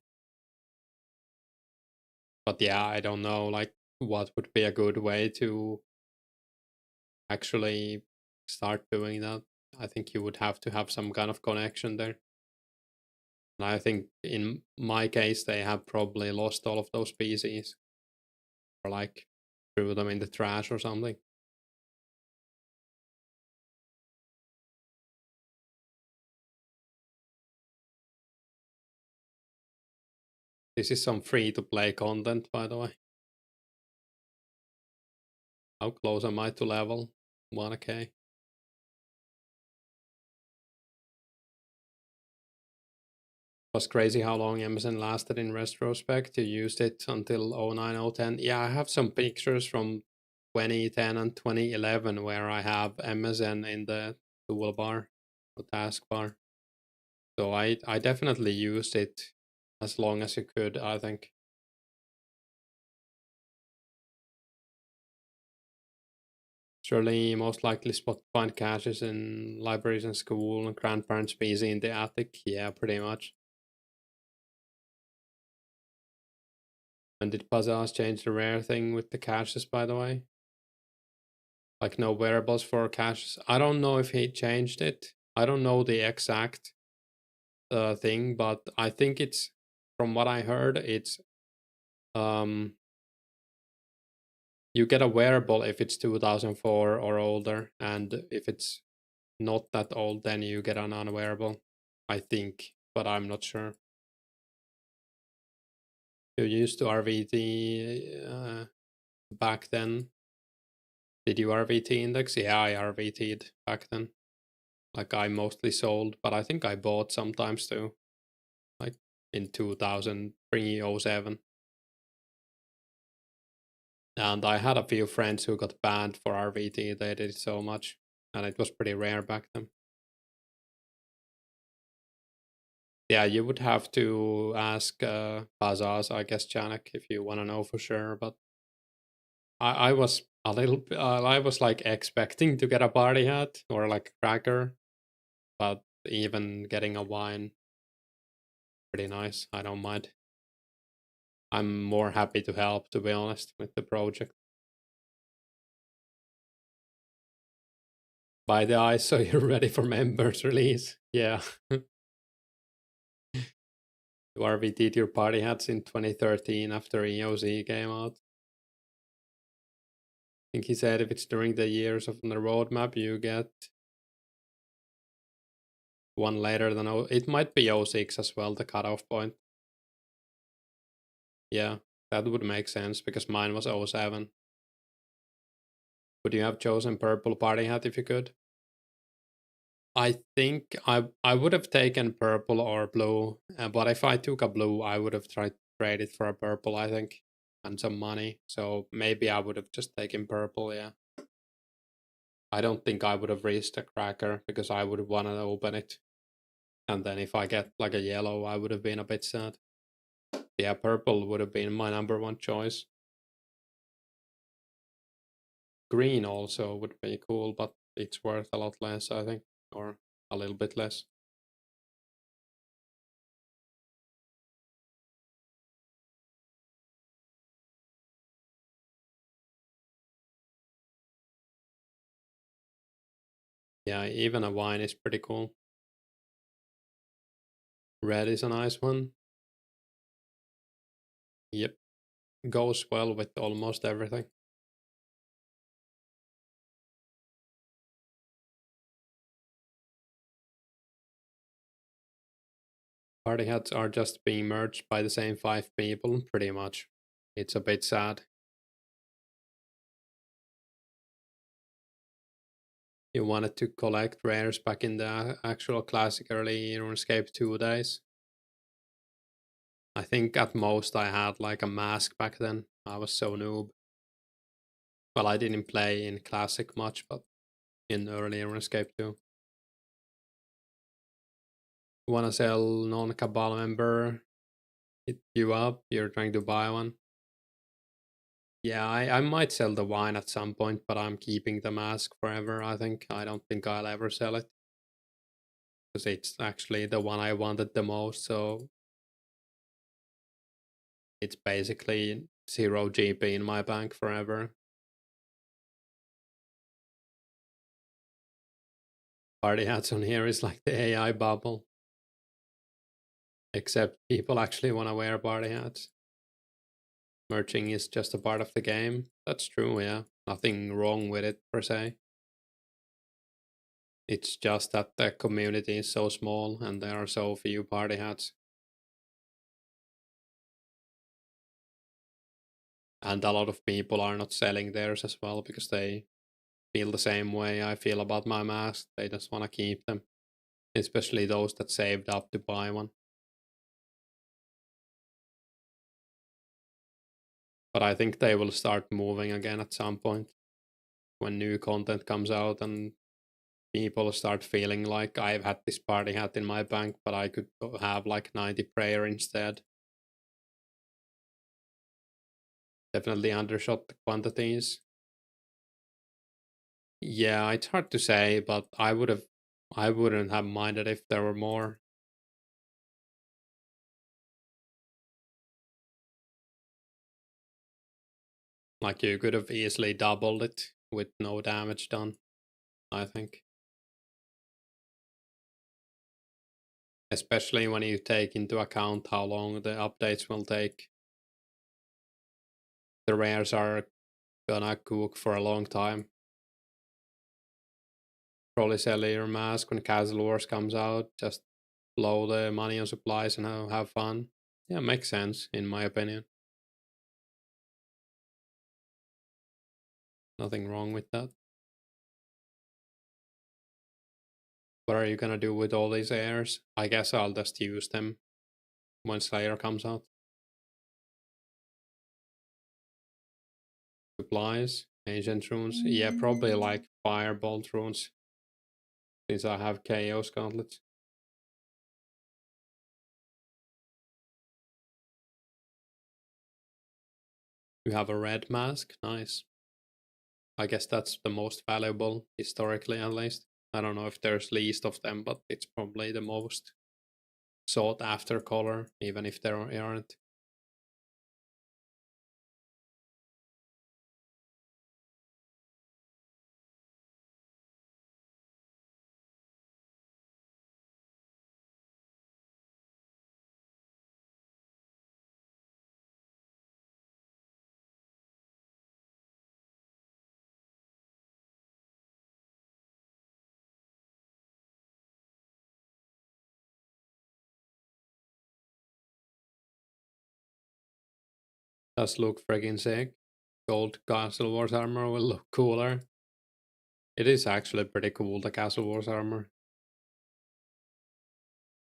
But yeah, I don't know like what would be a good way to actually start doing that. I think you would have to have some kind of connection there. And I think in my case, they have probably lost all of those PCs or like threw them in the trash or something. This is some free to play content, by the way. How close am I to level 1k? Was crazy how long Amazon lasted in retrospect. You used it until 09, 010. Yeah, I have some pictures from 2010 and 2011 where I have Amazon in the toolbar, the taskbar. So I definitely used it as long as you could, I think. Surely most likely spot find caches in libraries and school and grandparents' PC in the attic. Yeah, pretty much. And did Bazaars change the rare thing with the caches, by the way? Like no wearables for caches. I don't know if he changed it. I don't know the exact thing, but I think it's, from what I heard, it's um you get a wearable if it's 2004 or older, and if it's not that old, then you get an unwearable. I think, but I'm not sure. You used to RVT back then. Did you RVT index? Yeah, I RVT'd back then. Like I mostly sold, but I think I bought sometimes too. Like in 2003, 07. And I had a few friends who got banned for RVT. They did it so much, and it was pretty rare back then. Yeah, you would have to ask Bazaz, I guess, Janek, if you want to know for sure. But I was a little, I was like expecting to get a party hat or like a cracker, but even getting a wine, pretty nice. I don't mind. I'm more happy to help, to be honest, with the project. By the eyes, so you're ready for members release. Yeah. We did your party hats in 2013 after EOZ came out. I think he said if it's during the years of the roadmap, you get one later than it might be 06 as well, the cutoff point. Yeah, that would make sense because mine was 07. Would you have chosen purple party hat if you could? I think I would have taken purple or blue, but if I took a blue, I would have tried to trade it for a purple, I think, and some money. So maybe I would have just taken purple, yeah. I don't think I would have raised a cracker because I would have wanted to open it. And then if I get like a yellow, I would have been a bit sad. Yeah, purple would have been my number one choice. Green also would be cool, but it's worth a lot less, I think, or a little bit less. Yeah, even a wine is pretty cool. Red is a nice one. Yep, goes well with almost everything. Party hats are just being merged by the same 5 people, pretty much. It's a bit sad. You wanted to collect rares back in the actual classic early Runescape 2 days. I think at most I had like a mask back then. I was so noob. Well, I didn't play in classic much, but in early Runescape 2. You wanna sell non-Cabal member? Hit you up? You're trying to buy one? Yeah, I might sell the wine at some point, but I'm keeping the mask forever, I think. I don't think I'll ever sell it. Because it's actually the one I wanted the most, so it's basically 0 GP in my bank forever. Party hats on here is like the AI bubble. Except people actually want to wear party hats. Merging is just a part of the game. That's true, yeah. Nothing wrong with it per se. It's just that the community is so small and there are so few party hats. And a lot of people are not selling theirs as well because they feel the same way I feel about my mask. They just want to keep them. Especially those that saved up to buy one. But I think they will start moving again at some point when new content comes out and people start feeling like I've had this party hat in my bank, but I could have like 90 prayer instead. Definitely undershot the quantities. Yeah, it's hard to say, but I wouldn't have minded if there were more. Like you could have easily doubled it with no damage done, I think. Especially when you take into account how long the updates will take. The rares are gonna cook for a long time. Probably sell your mask when Castle Wars comes out, just blow the money on supplies and have fun. Yeah, makes sense in my opinion. Nothing wrong with that. What are you gonna do with all these airs? I guess I'll just use them when Slayer comes out. Supplies, ancient runes. Yeah, probably like firebolt runes. Since I have Chaos gauntlets. You have a red mask, nice. I guess that's the most valuable, historically at least. I don't know if there's least of them, but it's probably the most sought after color, even if there aren't. Does look friggin' sick. Gold Castle Wars armor will look cooler. It is actually pretty cool, the Castle Wars armor.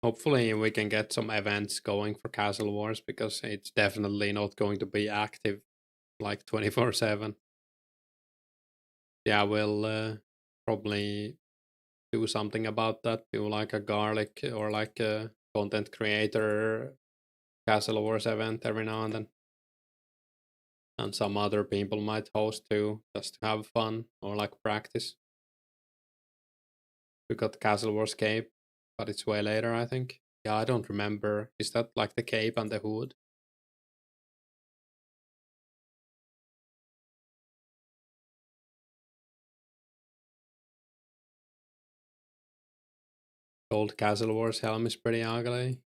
Hopefully we can get some events going for Castle Wars, because it's definitely not going to be active like 24/7. Yeah, we'll probably do something about that. Do like a garlic or like a content creator Castle Wars event every now and then. And some other people might host too, just to have fun or like practice. We got Castle Wars cape, but it's way later, I think. Yeah, I don't remember. Is that like the cape and the hood? Gold Castle Wars helm is pretty ugly.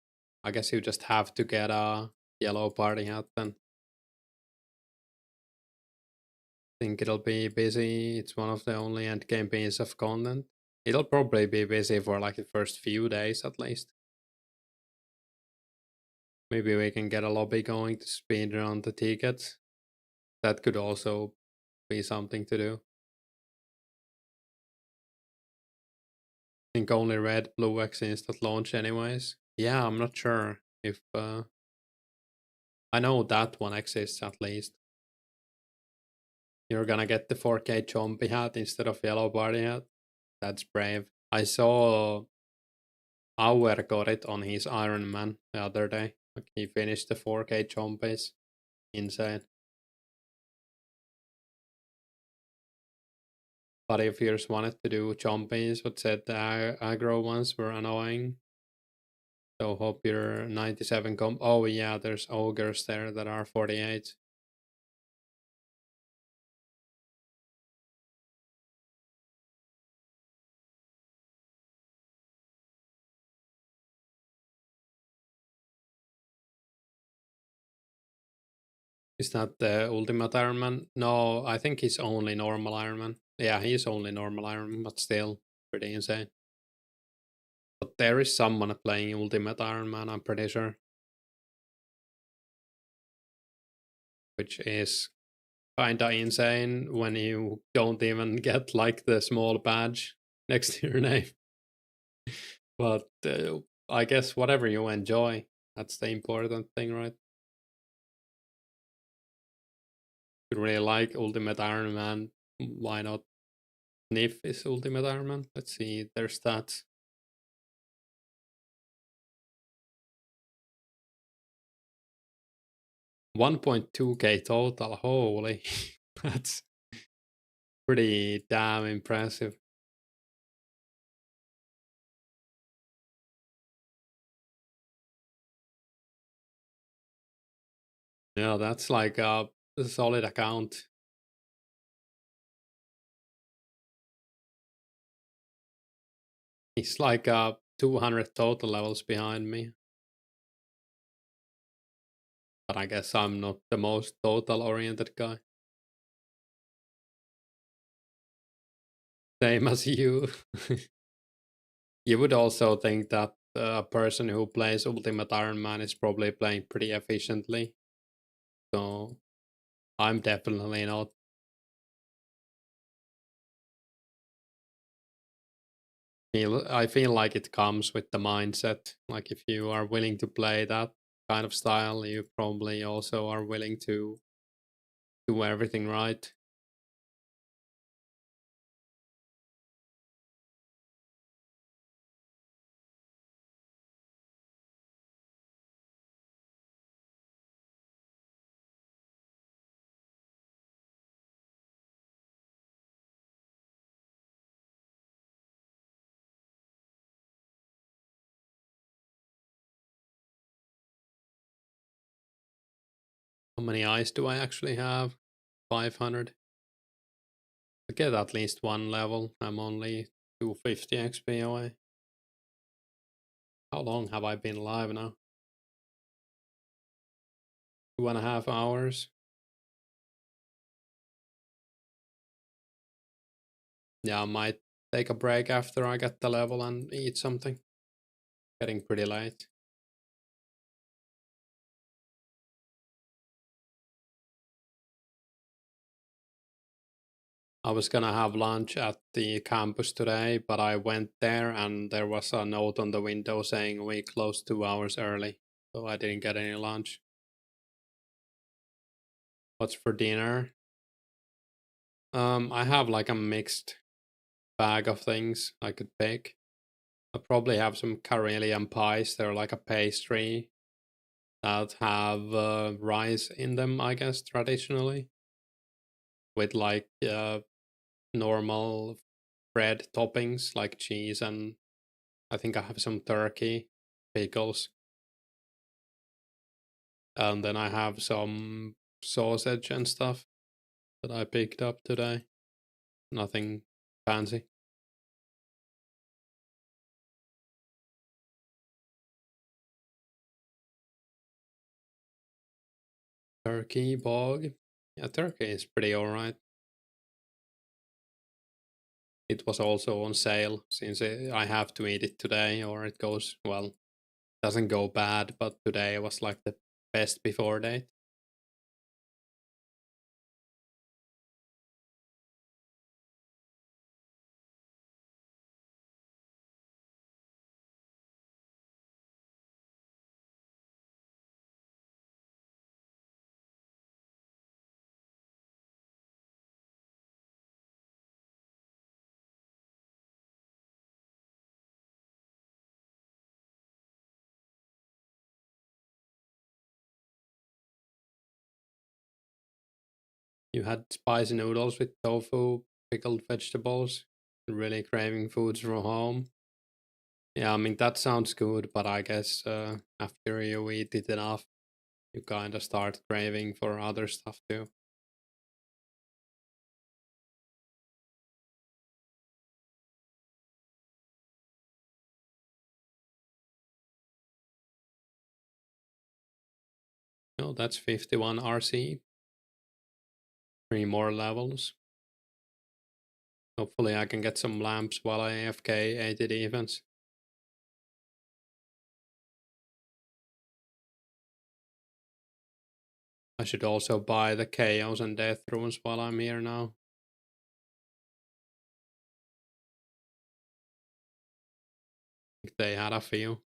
I guess you just have to get a yellow party hat then. Think it'll be busy. It's one of the only endgame pieces of content. It'll probably be busy for like the first few days at least. Maybe we can get a lobby going to speed around the tickets. That could also be something to do. I think only red, blue exists at launch anyways. Yeah, I'm not sure if I know that one exists at least. You're gonna get the 4K Chompy hat instead of yellow party hat. That's brave. I saw Auer got it on his Iron Man the other day. Like he finished the 4K Chompies. Insane. But if you just wanted to do Chompies, but said the aggro ones were annoying. So hope your 97 comp. Oh yeah, there's ogres there that are 48. Is that the Ultimate Iron Man? No, I think he's only normal Iron Man. Yeah, he's only normal Iron Man, but still pretty insane. But there is someone playing Ultimate Iron Man, I'm pretty sure. Which is kinda insane when you don't even get like the small badge next to your name. But I guess whatever you enjoy, that's the important thing, right? If you really like Ultimate Iron Man, why not? Sniff is Ultimate Iron Man. Let's see their stats. 1.2k total. Holy, that's pretty damn impressive. Yeah, that's like a solid account. He's like 200 total levels behind me. But I guess I'm not the most total oriented guy. Same as you. You would also think that a person who plays Ultimate Iron Man is probably playing pretty efficiently. So I'm definitely not. I feel like it comes with the mindset. Like if you are willing to play that kind of style, you probably also are willing to do everything right. How many eyes do I actually have? 500. To get at least one level, I'm only 250 XP away. How long have I been live now? 2.5 hours. Yeah, I might take a break after I get the level and eat something. Getting pretty late. I was gonna have lunch at the campus today, but I went there and there was a note on the window saying we closed 2 hours early, so I didn't get any lunch. What's for dinner? I have like a mixed bag of things I could pick. I probably have some Karelian pies. They're like a pastry that have rice in them, I guess, traditionally, with like normal bread toppings like cheese, and I think I have some turkey, pickles, and then I have some sausage and stuff that I picked up today. Nothing fancy. Turkey bog. Yeah, turkey is pretty alright. It was also on sale since I have to eat it today or it goes, well, doesn't go bad, but today was like the best before date. You had spicy noodles with tofu, pickled vegetables, really craving foods from home. Yeah, I mean, that sounds good, but I guess after you eat it enough, you kind of start craving for other stuff too. No, that's 51 RC, 3 more levels. Hopefully, I can get some lamps while I AFK 80 defense. I should also buy the Chaos and Death runes while I'm here now. I think they had a few.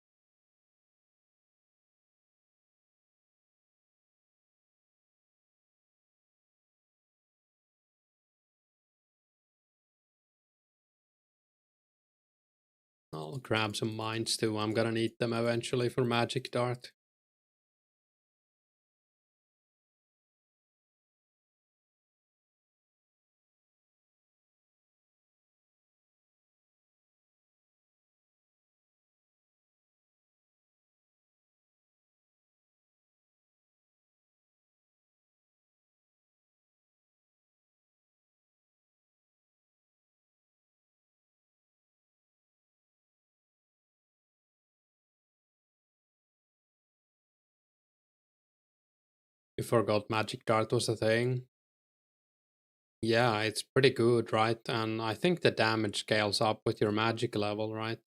I'll grab some mines too. I'm gonna need them eventually for Magic Dart. You forgot Magic Dart was a thing. Yeah, it's pretty good, right? And I think the damage scales up with your magic level, right?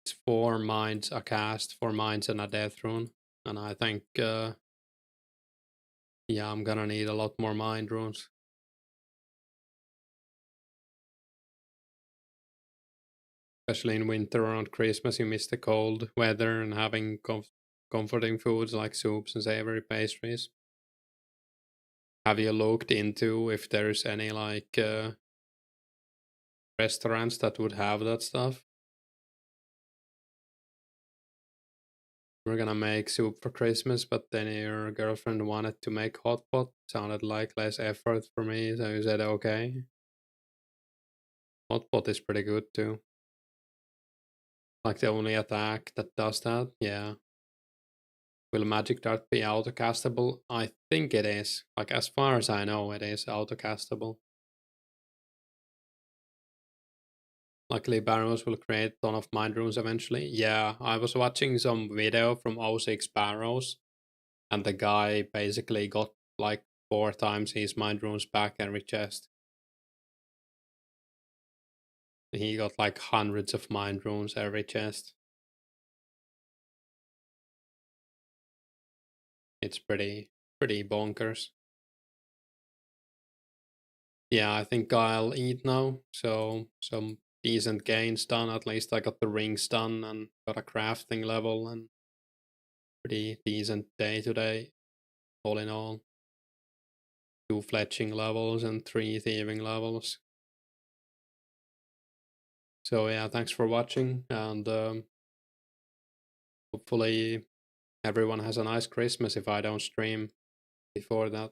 It's 4 mines a cast, 4 mines and a death rune. And I think, yeah, I'm gonna need a lot more mind runes. Especially in winter around Christmas, you miss the cold weather and having comforting foods like soups and savory pastries. Have you looked into if there's any like restaurants that would have that stuff? We're gonna make soup for Christmas, but then your girlfriend wanted to make hot pot. Sounded like less effort for me, so you said okay. Hot pot is pretty good too. Like the only attack that does that, yeah. Will Magic Dart be autocastable? I think it is. Like as far as I know, it is autocastable. Luckily, Barrows will create a ton of mind runes eventually. Yeah, I was watching some video from O6 Barrows, and the guy basically got like 4 times his mind runes back every chest. He got like hundreds of mind runes every chest. It's pretty bonkers. Yeah, I think I'll eat now. So some decent gains done. At least I got the rings done and got a crafting level, and pretty decent day today, all in all. 2 fletching levels and 3 thieving levels. So yeah, thanks for watching, and hopefully everyone has a nice Christmas if I don't stream before that.